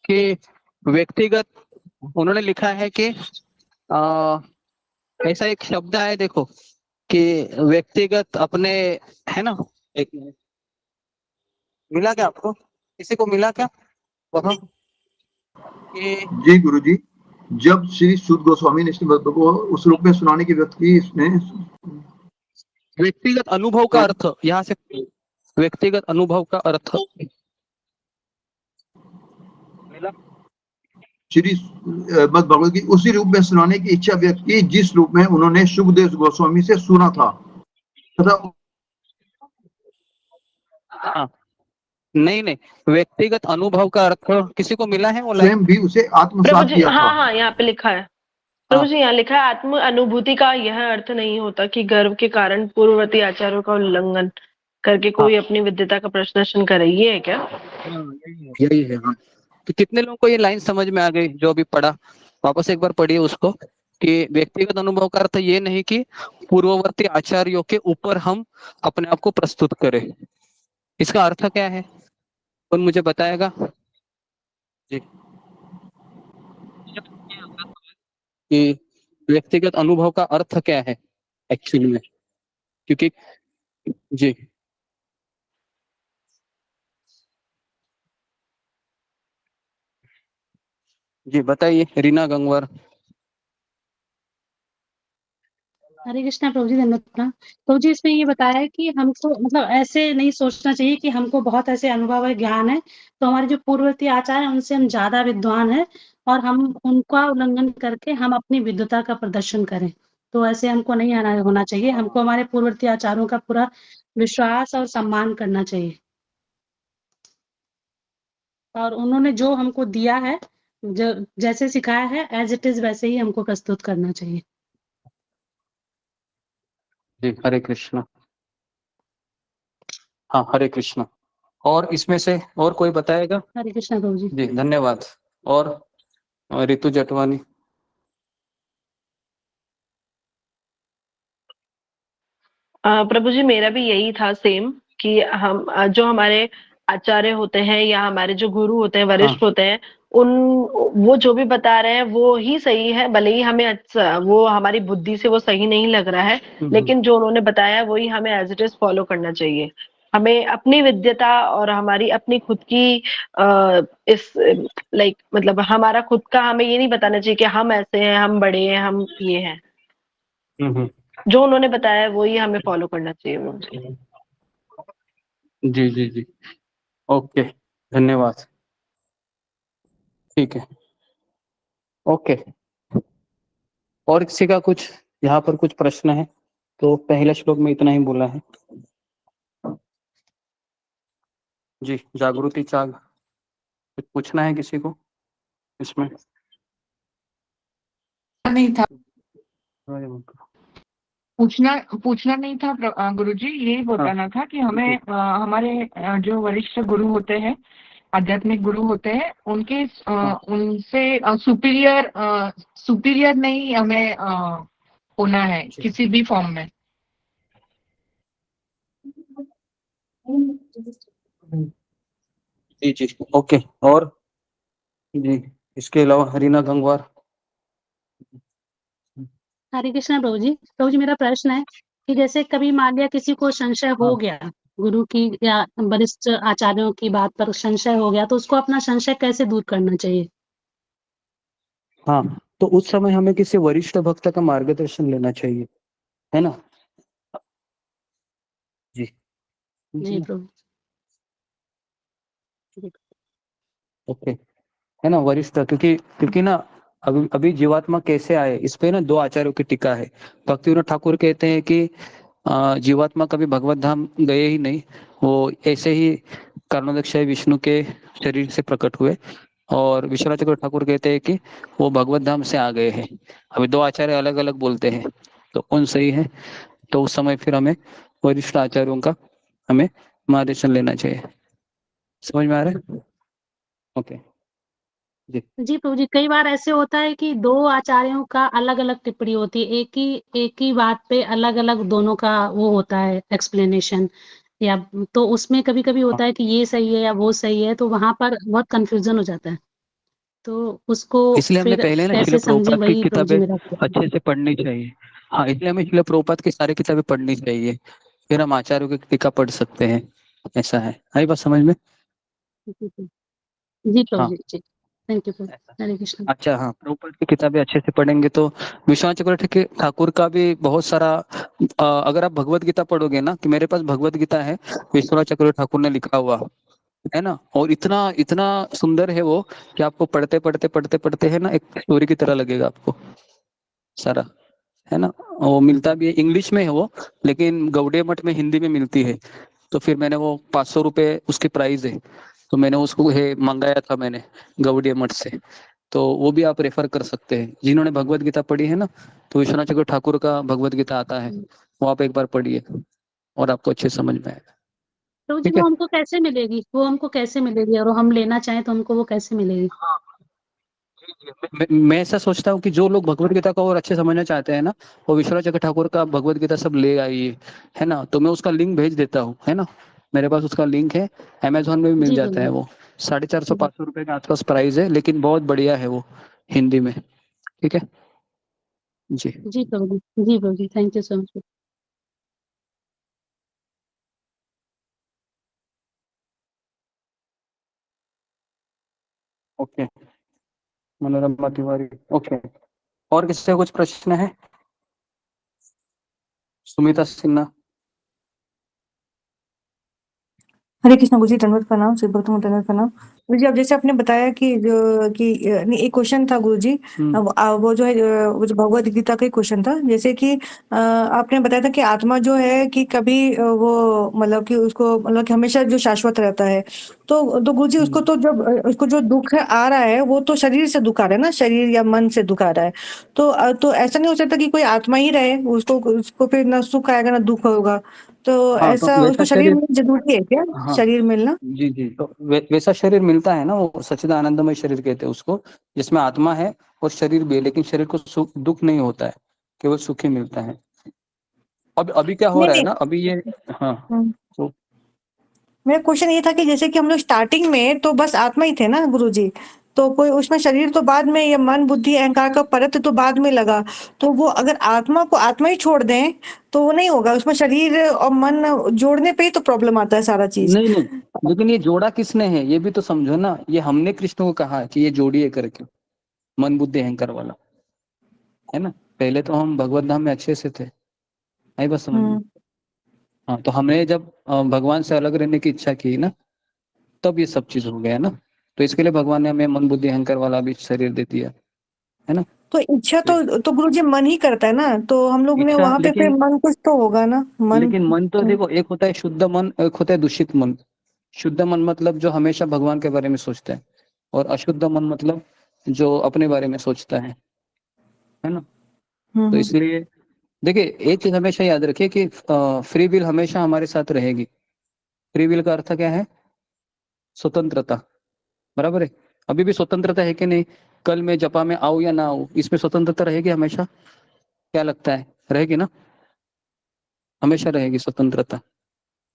कि व्यक्तिगत, उन्होंने लिखा है कि ऐसा एक शब्द है, देखो कि व्यक्तिगत अपने, है ना। एक मिनट, मिला क्या आपको, किसी को मिला क्या वह कि जी गुरुजी, जब श्री शुद्ध गोस्वामी ने श्रीमद् भगवत को उस रूप में सुनाने की व्यक्त की, इसमें व्यक्तिगत अनुभव का अर्थ, यहाँ से व्यक्तिगत अनुभव का अर्थ मिला। श्री भगवत की उसी रूप में सुनाने की इच्छा व्यक्त की जिस रूप में उन्होंने सुखदेव गोस्वामी से सुना था तथा हाँ, नहीं, व्यक्तिगत अनुभव का अर्थ किसी को मिला है वो लाइन? स्वयं भी उसे प्रभु आत्मसात जी, किया था। हाँ, यहाँ पे लिखा है। प्रभु जी, यहाँ लिखा है, आत्म अनुभूति का यह अर्थ नहीं होता कि गर्व के कारण पूर्ववर्ती आचार्यों का उल्लंघन करके कोई अपनी विद्यता का प्रदर्शन करे। ये है क्या? यही है। हाँ, तो कितने लोगों को ये लाइन समझ में आ गई जो अभी पढ़ा? वापस एक बार पढ़िए उसको कि व्यक्तिगत अनुभव का अर्थ ये नहीं कि पूर्ववर्ती आचार्यों के ऊपर हम अपने आप को प्रस्तुत करें। इसका अर्थ क्या है, कौन मुझे बताएगा जी? कि व्यक्तिगत अनुभव का अर्थ क्या है एक्चुअली में, क्योंकि जी जी बताइए रीना गंगवार। हरे कृष्णा प्रभु जी, धन्यवाद प्रणाम। प्रभु जी, इसमें ये बताया है कि हमको मतलब ऐसे नहीं सोचना चाहिए कि हमको बहुत ऐसे अनुभव है, ज्ञान है, तो हमारे जो पूर्ववर्ती आचार्य हैं उनसे हम ज्यादा विद्वान हैं और हम उनका उल्लंघन करके हम अपनी विद्वता का प्रदर्शन करें। तो ऐसे हमको नहीं होना चाहिए। हमको हमारे पूर्ववर्ती आचार्यों का पूरा विश्वास और सम्मान करना चाहिए और उन्होंने जो हमको दिया है, जो जैसे सिखाया है, एज इट इज वैसे ही हमको प्रस्तुत करना चाहिए। जी हरे कृष्णा। हाँ, हरे कृष्णा। और इसमें से और कोई बताएगा? हरे कृष्णा प्रभु जी। जी धन्यवाद। और रितु जटवानी। प्रभु जी मेरा भी यही था सेम कि हम जो हमारे आचार्य होते हैं या हमारे जो गुरु होते हैं वरिष्ठ होते हैं उन वो जो भी बता रहे हैं वो ही सही है, भले ही हमें वो हमारी बुद्धि से वो सही नहीं लग रहा है, लेकिन जो उन्होंने बताया वही हमें एज इट इज फॉलो करना चाहिए। हमें अपनी विद्यता और हमारी अपनी खुद की इस मतलब हमारा खुद का हमें ये नहीं बताना चाहिए कि हम ऐसे हैं, हम बड़े हैं, हम ये हैं। जो उन्होंने बताया वही हमें फॉलो करना चाहिए। जी जी जी, ओके, धन्यवाद। ठीक है, ओके। और किसी का कुछ यहाँ पर कुछ प्रश्न है तो पहले श्लोक में इतना ही बोला है। जी, जागृति चाग, कुछ पूछना है किसी को इसमें? नहीं था, पूछना नहीं था गुरुजी, यही बताना था कि हमें हमारे जो वरिष्ठ गुरु होते हैं, आध्यात्मिक गुरु होते हैं, उनके उनसे सुपीरियर नहीं हमें होना है किसी भी फॉर्म में। जी जी, ओके। और जी, इसके अलावा हरीना गंगवार। हरे कृष्णा प्रभु जी। प्रभु जी मेरा प्रश्न है कि जैसे कभी मान लिया किसी को संशय हो गया, गुरु की या वरिष्ठ आचार्यों की बात पर संशय हो गया, तो उसको अपना संशय कैसे दूर करना चाहिए? हाँ, तो उस समय हमें किसी वरिष्ठ भक्त का मार्गदर्शन लेना चाहिए, है ना? जी जी प्रभु। ओके, है ना, वरिष्ठ, क्योंकि ना अभी जीवात्मा कैसे आए इस पे ना 2 आचार्यों की टीका है। भक्तिविनोद ठाकुर कहते हैं कि जीवात्मा कभी भगवत धाम गए ही नहीं, वो ऐसे ही कारणोदय विष्णु के शरीर से प्रकट हुए। और विश्वनाथ चक्र ठाकुर कहते हैं कि वो भगवत धाम से आ गए हैं। अभी 2 आचार्य अलग अलग बोलते हैं, तो कौन सही है? तो उस समय फिर हमें वरिष्ठ आचार्यों का हमें मार्गदर्शन लेना चाहिए। समझ में आ रहा है? ओके जी प्रभु जी, कई बार ऐसे होता है कि 2 आचार्यों का अलग अलग टिप्पणी होती है, एक ही बात पे अलग अलग दोनों का वो होता है एक्सप्लेनेशन, या तो उसमें कभी कभी होता है कि ये सही है या वो सही है, तो वहां पर बहुत कंफ्यूजन हो जाता है, तो उसको इसलिए हमें फिर पहले ना कैसे श्रील समझें, प्रभुपाद की वही प्रभु जी किताबें मेरा अच्छे से पढ़नी चाहिए। हाँ, इसलिए हमें श्रील प्रभुपाद की सारी किताबें पढ़नी चाहिए, फिर हम आचार्यों की टीका पढ़ सकते हैं। ऐसा है, आई बात समझ में? जी प्रभु हाँ, जी, थैंक यू प्रभु। हरे कृष्ण। अच्छा, हाँ, प्रभुपाद की किताबें अच्छे से पढ़ेंगे तो विश्वनाथ चक्रवर्ती ठाकुर का भी बहुत सारा अगर आप भगवत गीता पढ़ोगे ना, कि मेरे पास भगवत गीता है विश्वनाथ चक्रवर्ती ठाकुर ने लिखा हुआ, है ना, और इतना इतना सुंदर है वो कि आपको पढ़ते पढ़ते पढ़ते पढ़ते है ना एक स्टोरी की तरह लगेगा आपको सारा, है ना। वो मिलता भी है, इंग्लिश में है वो, लेकिन गौड़िया मठ में हिंदी में मिलती है। तो फिर मैंने वो 500 रुपए उसकी प्राइस है, तो मैंने उसको मंगाया था मैंने गौड़िया मठ से। तो वो भी आप रेफर कर सकते हैं, जिन्होंने भगवत गीता पढ़ी है ना, तो विश्वनाथ चक्रवर्ती ठाकुर का भगवत गीता आता है, वो आप एक बार पढ़िए और आपको अच्छे समझ में आएगा। प्रभु जी वो हमको कैसे मिलेगी, वो हमको कैसे मिलेगी, और हम लेना चाहें तो हमको वो कैसे मिलेगी? मैं ऐसा सोचता हूँ कि जो लोग भगवत गीता को और अच्छे समझना चाहते हैं ना, वो विश्वनाथ चक्रवर्ती ठाकुर का भगवत गीता सब ले आइए, है ना। तो मैं उसका लिंक भेज देता हूँ, है ना, मेरे पास उसका लिंक है, अमेजोन में भी मिल जाता है वो। 450-500 रुपए के आसपास प्राइस है, लेकिन बहुत बढ़िया है वो हिंदी में। ठीक है जी। जी Prabhu ji, Prabhu ji, thank you so much. Okay, Manorama Tiwari, okay. और किसी से कुछ प्रश्न है? सुमिता सिन्हा। हरे कृष्ण गुरुजी, दंडवत प्रणाम, शिव भक्तों को दंडवत प्रणाम। गुरुजी अब जैसे आपने बताया कि नहीं, एक क्वेश्चन था गुरुजी, वो जो है वो जो भगवत गीता का क्वेश्चन था, जैसे कि आपने बताया था कि आत्मा जो है कि कभी वो मतलब कि उसको मतलब कि हमेशा जो शाश्वत रहता है, तो गुरुजी उसको तो जब उसको जो दुख आ रहा है वो तो शरीर से दुख आ रहा है ना, शरीर या मन से दुख आ रहा है, तो ऐसा नहीं हो सकता कि कोई आत्मा ही रहे, उसको फिर ना सुख आएगा ना दुख होगा, तो हाँ, तो ऐसा वैसा उसको शरीर शरीर, मिलना जरूरी है क्या? हाँ शरीर मिलना? जी जी, तो वैसा शरीर मिलता है ना, वो सच्चिदानंदमय शरीर कहते हैं उसको, जिसमें आत्मा है और शरीर भी है, लेकिन शरीर को सुख दुख नहीं होता है, केवल सुख ही मिलता है। अब अभी क्या हो नहीं रहा है नहीं। ना, अभी ये, हाँ, हम्म। तो मेरा क्वेश्चन ये था कि जैसे कि हम लोग स्टार्टिंग में तो बस आत्मा ही थे ना गुरुजी, तो कोई उसमें शरीर तो बाद में, या मन बुद्धि अहंकार का परत तो बाद में लगा, तो वो अगर आत्मा को आत्मा ही छोड़ दें तो वो नहीं होगा, उसमें शरीर और मन जोड़ने पे ही तो प्रॉब्लम आता है सारा चीज। नहीं नहीं, लेकिन ये जोड़ा किसने है ये भी तो समझो ना, ये हमने कृष्ण को कहा कि ये जोड़िए करके, मन बुद्धि अहंकार वाला, है ना। पहले तो हम भगवत धाम में अच्छे से थे, आई बात समझ में। हाँ, तो हमने जब भगवान से अलग रहने की इच्छा की ना, तब ये सब चीज हो गया ना। तो इसके लिए भगवान ने हमें मन बुद्धि अहंकार वाला भी शरीर दे दिया, है ना। तो इच्छा तो गुरुजी मन ही करता है ना, तो हम लोग ने इच्छा, वहां पे फिर लेकिन मन कुछ तो होगा ना, मन। मन तो देखो, एक होता है शुद्ध मन, एक होता है दूषित मन। शुद्ध मन मतलब जो हमेशा भगवान के बारे में सोचता है, और अशुद्ध मन मतलब जो अपने बारे में सोचता है ना। तो इसलिए देखिए, एक चीज हमेशा याद रखिए कि फ्री विल हमेशा हमारे साथ रहेगी। फ्री विल का अर्थ क्या है? स्वतंत्रता, बराबर है। अभी भी स्वतंत्रता है कि नहीं? कल मैं जपा में आऊं या ना आऊं, इसमें स्वतंत्रता रहेगी हमेशा, क्या लगता है? रहेगी ना, हमेशा रहेगी स्वतंत्रता,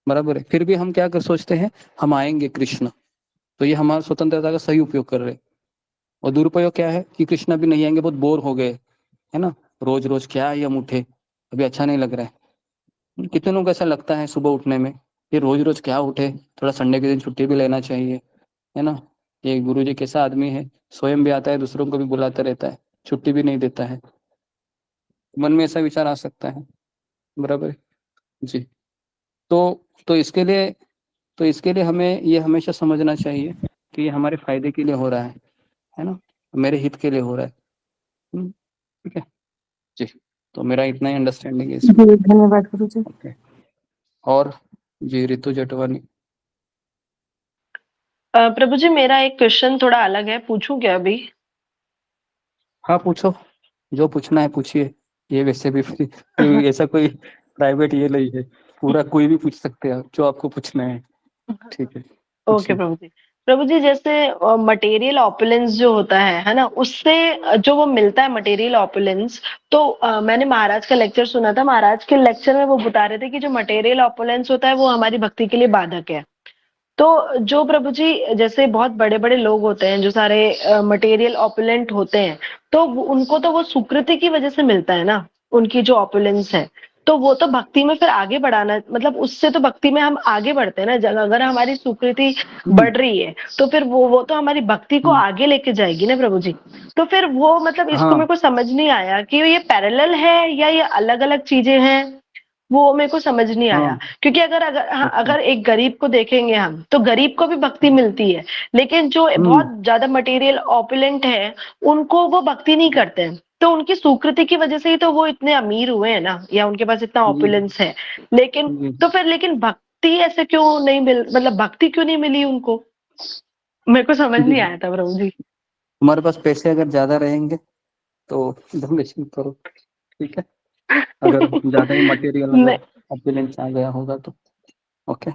बराबर है। फिर भी हम क्या कर सोचते हैं, हम आएंगे कृष्ण, तो ये हमारा स्वतंत्रता का सही उपयोग कर रहे हैं। और दुरुपयोग क्या है कि कृष्ण भी नहीं आएंगे, बहुत बोर हो गए, है ना, रोज रोज क्या है हम उठे, अभी अच्छा नहीं लग रहा है। कितने लोग ऐसा लगता है सुबह उठने में, ये रोज रोज क्या उठे, थोड़ा संडे के दिन छुट्टी भी लेना चाहिए, है ना। ये गुरु जी कैसा आदमी है, स्वयं भी आता है, दूसरों को भी बुलाता रहता है, छुट्टी भी नहीं देता है। मन में ऐसा विचार आ सकता है, बराबर है जी। तो इसके लिए हमें ये हमेशा समझना चाहिए कि ये हमारे फायदे के लिए हो रहा है ना, मेरे हित के लिए हो रहा है। ठीक है जी, तो मेरा इतना ही अंडरस्टैंडिंग है इसमें। जी धन्यवाद गुरुजी। ओके, और जी रितु जटवानी। प्रभु जी मेरा एक क्वेश्चन थोड़ा अलग है, पूछूं क्या अभी? हाँ पूछो, जो पूछना है पूछिए, ये वैसे भी फ्री ऐसा कोई प्राइवेट ये नहीं है, पूरा कोई भी पूछ सकते हैं जो आपको पूछना है, ठीक है ओके पूछिए। प्रभु जी। प्रभु जी जैसे मटेरियल ऑपुलेंस जो होता है ना, उससे जो वो मिलता है मटेरियल ऑपुलेंस, तो मैंने महाराज का लेक्चर सुना था, महाराज के लेक्चर में वो बता रहे थे कि जो मटेरियल ऑपुलेंस होता है वो हमारी भक्ति के लिए बाधक है। तो जो प्रभु जी जैसे बहुत बड़े बड़े लोग होते हैं जो सारे मटेरियल ऑपुलेंट होते हैं, तो उनको तो वो सुकृति की वजह से मिलता है ना, उनकी जो ऑपुलेंस है, तो वो तो भक्ति में फिर आगे बढ़ाना, मतलब उससे तो भक्ति में हम आगे बढ़ते हैं ना। अगर हमारी सुकृति बढ़ रही है तो फिर वो तो हमारी भक्ति को आगे लेके जाएगी ना प्रभु जी। तो फिर वो मतलब इसको मेरे को समझ नहीं आया कि ये पैरेलल है या ये अलग अलग चीजें हैं, वो मेरे को समझ नहीं आया। क्योंकि अगर एक गरीब को देखेंगे हम, तो गरीब को भी भक्ति मिलती है, लेकिन जो बहुत ज्यादा मटेरियल ऑपुलेंट है उनको वो भक्ति नहीं करते हैं। तो उनकी सुकृति की वजह से ही तो वो इतने अमीर हुए हैं ना, या उनके पास इतना ऑपुलेंस है। लेकिन भक्ति ऐसे क्यों नहीं मतलब भक्ति क्यों नहीं मिली उनको, मेरे को समझ नहीं आया था प्रभु जी। हमारे पास पैसे अगर ज्यादा रहेंगे तो डोनेशन करो, ठीक है। अगर ज्यादा ही मटेरियल ऑपुलेंस आ गया होगा तो ओके।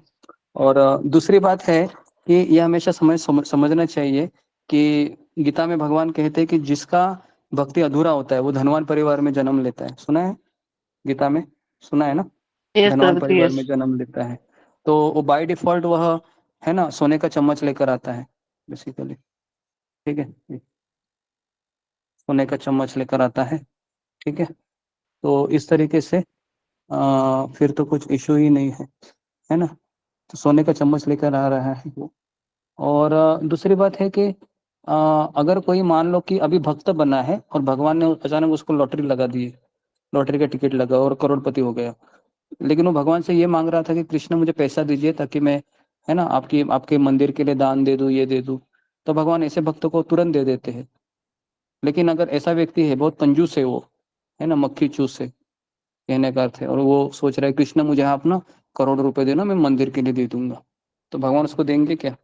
और दूसरी बात है कि ये हमेशा समझना चाहिए कि गीता में भगवान कहते हैं कि जिसका भक्ति अधूरा होता है वो धनवान परिवार में जन्म लेता है। सुना है गीता में, सुना है ना, धनवान परिवार में जन्म लेता है, तो वो बाय डिफॉल्ट वह, है ना, सोने का चम्मच लेकर आता है बेसिकली, ठीक है, सोने का चम्मच लेकर आता है, ठीक है। तो इस तरीके से फिर तो कुछ इशू ही नहीं है ना, तो सोने का चम्मच लेकर आ रहा है वो। और दूसरी बात है कि अगर कोई मान लो कि अभी भक्त बना है और भगवान ने अचानक उसको लॉटरी लगा दी है, लॉटरी का टिकट लगा और करोड़पति हो गया, लेकिन वो भगवान से ये मांग रहा था कि कृष्ण मुझे पैसा दीजिए ताकि मैं, है ना, आपके मंदिर के लिए दान दे दूं, ये दे दूं, तो भगवान ऐसे भक्तों को तुरंत दे देते हैं। लेकिन अगर ऐसा व्यक्ति है, बहुत कंजूस है वो, है ना, मक्खी चूस है कहने का अर्थ है, और वो सोच रहा है कृष्ण मुझे आप ना करोड़ रुपए देना, मैं मंदिर के लिए दे दूंगा, तो भगवान उसको देंगे क्या?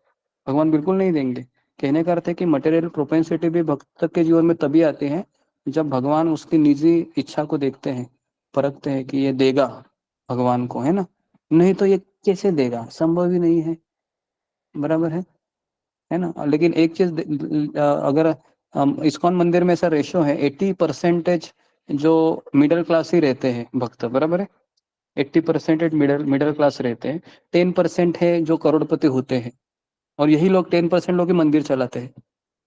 भगवान बिल्कुल नहीं देंगे। कहने का अर्थ है कि मटेरियल प्रोपेंसिटी भी भक्त के जीवन में तभी आते हैं जब भगवान उसकी निजी इच्छा को देखते हैं, परखते हैं कि ये देगा भगवान को, है ना, नहीं तो ये कैसे देगा, संभव ही नहीं है, बराबर है ना। लेकिन एक चीज अगर इस्कॉन मंदिर में ऐसा रेशो है 80% जो मिडिल क्लास ही रहते हैं भक्त, बराबर है। 80% मिडिल क्लास रहते हैं, 10% है जो करोड़पति होते हैं, और यही लोग 10% लोग ही मंदिर चलाते हैं,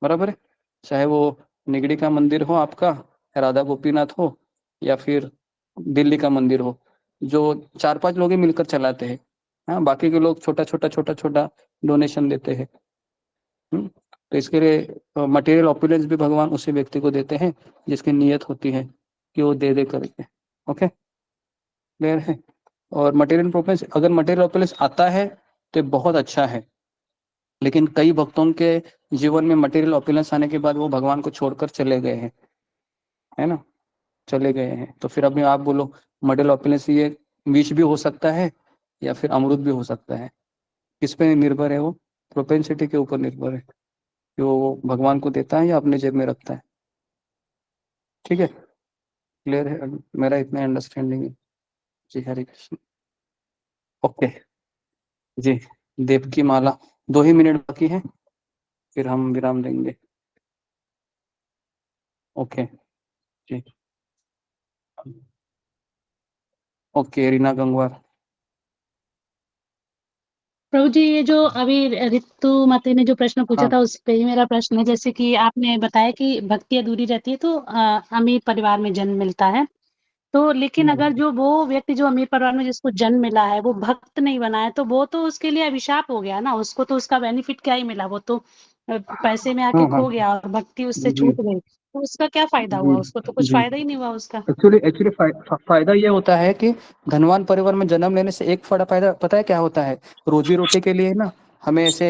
बराबर है। चाहे वो निगड़ी का मंदिर हो आपका, राधा गोपीनाथ हो, या फिर दिल्ली का मंदिर हो, जो 4-5 लोग ही मिलकर चलाते हैं। हाँ, बाकी के लोग छोटा छोटा डोनेशन देते हैं। तो इसके लिए मटेरियल ऑपुलेंस भी भगवान उसी व्यक्ति को देते हैं जिसकी नीयत होती है कि वो दे करके। ओके, क्लियर है। और मटेरियल ऑपुलेंस, अगर मटेरियल ऑपुलेंस आता है तो बहुत अच्छा है, लेकिन कई भक्तों के जीवन में मटेरियल ऑपुलेंस आने के बाद वो भगवान को छोड़कर चले गए हैं, है ना, चले गए हैं। तो फिर अभी आप बोलो मटेरियल ऑपुलेंस ये विष भी हो सकता है या फिर अमृत भी हो सकता है। किस पे निर्भर है वो? प्रोपेंसिटी के ऊपर निर्भर है कि वो भगवान को देता है या अपने जेब में रखता है। ठीक है, क्लियर है, मेरा इतना अंडरस्टैंडिंग है जी। हरे कृष्ण। ओके जी, देव की माला 2 ही मिनट बाकी है, फिर हम विराम देंगे। ओके जी, ओके, रीना गंगवार। प्रभु जी, ये जो अभी रितु मते ने जो प्रश्न पूछा हाँ। था उस पे ही मेरा प्रश्न है। जैसे कि आपने बताया कि भक्ति अधूरी रहती है तो अमीर परिवार में जन्म मिलता है, तो लेकिन अगर जो वो व्यक्ति जो अमीर परिवार में जिसको जन्म मिला है वो भक्त नहीं बना है, तो वो तो उसके लिए अभिशाप हो गया ना। उसको तो उसका बेनिफिट क्या ही मिला, वो तो पैसे में आके खो गया और भक्ति उससे जी छूट गई, तो उसका क्या फायदा हुआ? उसको तो कुछ फायदा ही नहीं हुआ उसका। एक्चुअली फायदा ये होता है कि धनवान परिवार में जन्म लेने से एक फायदा पता है क्या होता है? रोजी रोटी के लिए ना हमें ऐसे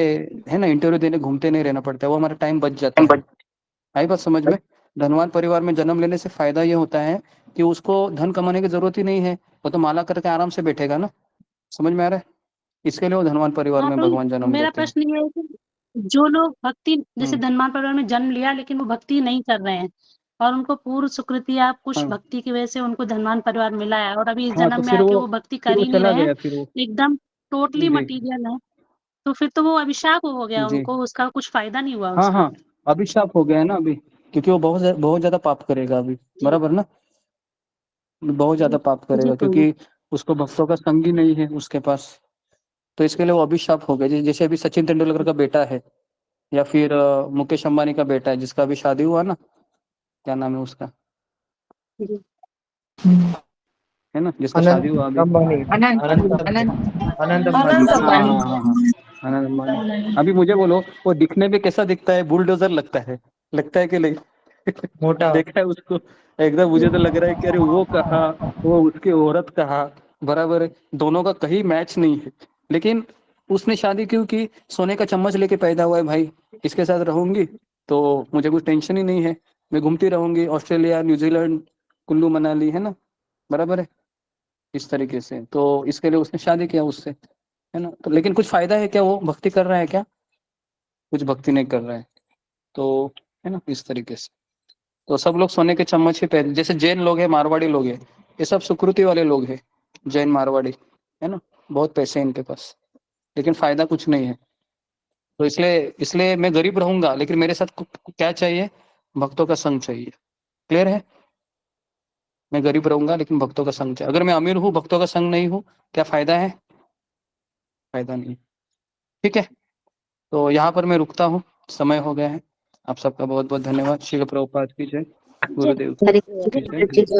है ना इंटरव्यू देने घूमते नहीं रहना पड़ता है, वो हमारा टाइम बच जाता है। आई बात समझ में? धनवान परिवार में जन्म लेने से फायदा ये होता है कि उसको धन कमाने की जरूरत ही नहीं है, वो तो माला करके आराम से बैठेगा ना। समझ में आ रहा है? इसके लिए वो धनवान परिवार हाँ, में तो भगवान जन्म मेरा लेते हैं। प्रश्न ये है कि जो लोग भक्ति जैसे धनवान परिवार में जन्म लिया लेकिन वो भक्ति नहीं कर रहे हैं और उनको पूर्व सुकृति या कुछ भक्ति की वजह से उनको धनवान परिवार मिला है और अभी इस हाँ, तो जन्म में फिर आके वो भक्ति कर वो ही नहीं चला रहे हैं, गया फिर वो। एकदम टोटली जी मटीरियल है, तो फिर तो वो अभिशाप हो गया जी, उनको, उसका कुछ फायदा नहीं हुआ हाँ उसका। हाँ, अभिशाप हो गया है ना अभी, क्योंकि वो बहुत ज्यादा पाप करेगा अभी, बराबर ना, बहुत ज्यादा पाप जी करेगा प्रभु। क्योंकि उसको भक्तों का संग ही नहीं है उसके पास। तो इसके लिए वो अभिशाप हो गया। जैसे अभी सचिन तेंदुलकर का बेटा है या फिर मुकेश अंबानी का बेटा है जिसका अभी शादी हुआ ना, क्या नाम है उसका, है ना, जिसका शादी हुआ अभी, अनंत आनंद अंबानी। अभी मुझे बोलो वो दिखने में कैसा दिखता है? बुलडोजर लगता है कि नहीं? मोटा देखा है उसको एकदम, मुझे तो लग रहा है कि अरे वो कहा, वो उसकी औरत कहा, बराबर है, दोनों का कहीं मैच नहीं है। लेकिन उसने शादी क्यों की? सोने का चम्मच लेके पैदा हुआ है भाई, इसके साथ रहूंगी तो मुझे कुछ टेंशन ही नहीं है, मैं घूमती रहूंगी ऑस्ट्रेलिया न्यूजीलैंड कुल्लू मनाली, है ना, बराबर है, इस तरीके से। तो इसके लिए उसने शादी किया उससे, है ना। तो लेकिन कुछ फायदा है क्या? वो भक्ति कर रहा है क्या? कुछ भक्ति नहीं कर रहा है, तो है ना, इस तरीके से। तो सब लोग सोने के चम्मच ही पहले, जैसे जैन लोग हैं, मारवाड़ी लोग हैं, ये सब सुकृति वाले लोग हैं, जैन मारवाड़ी, है ना, बहुत पैसे हैं इनके पास, लेकिन फायदा कुछ नहीं है। तो इसलिए मैं गरीब रहूंगा लेकिन मेरे साथ क्या चाहिए? भक्तों का संग चाहिए। क्लियर है? मैं गरीब रहूंगा लेकिन भक्तों का संग चाहिए। अगर मैं अमीर हूँ, भक्तों का संग नहीं हूँ, क्या फायदा है? फायदा नहीं। ठीक है, तो यहाँ पर मैं रुकता हूँ, समय हो गया है। आप सबका बहुत बहुत धन्यवाद। श्री प्रभुपाद की जय, गुरुदेव हरे की जय,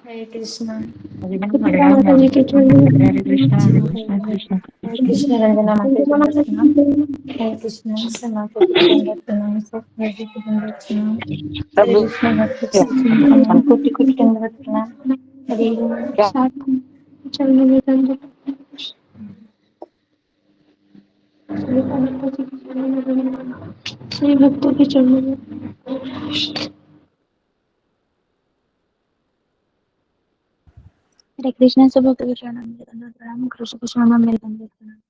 हरे कृष्णा माता जी के हरे कृष्णा रंजना माता जी के प्रणाम, हरे कृष्णा सना को प्रणाम, सब हरे जी के प्रणाम, हरे कृष्णा भक्त कोटि कोटि दंडवत प्रणाम, हरे चरणों में दंडवत प्रणाम। सभी माता जी के चरणों में दंडवत, सभी भक्तों के चरणों में हरे कृष्णा। सब भक्तों के चरणों में दंडवत प्रणाम। गुरु जी के चरणों में दंडवत प्रणाम।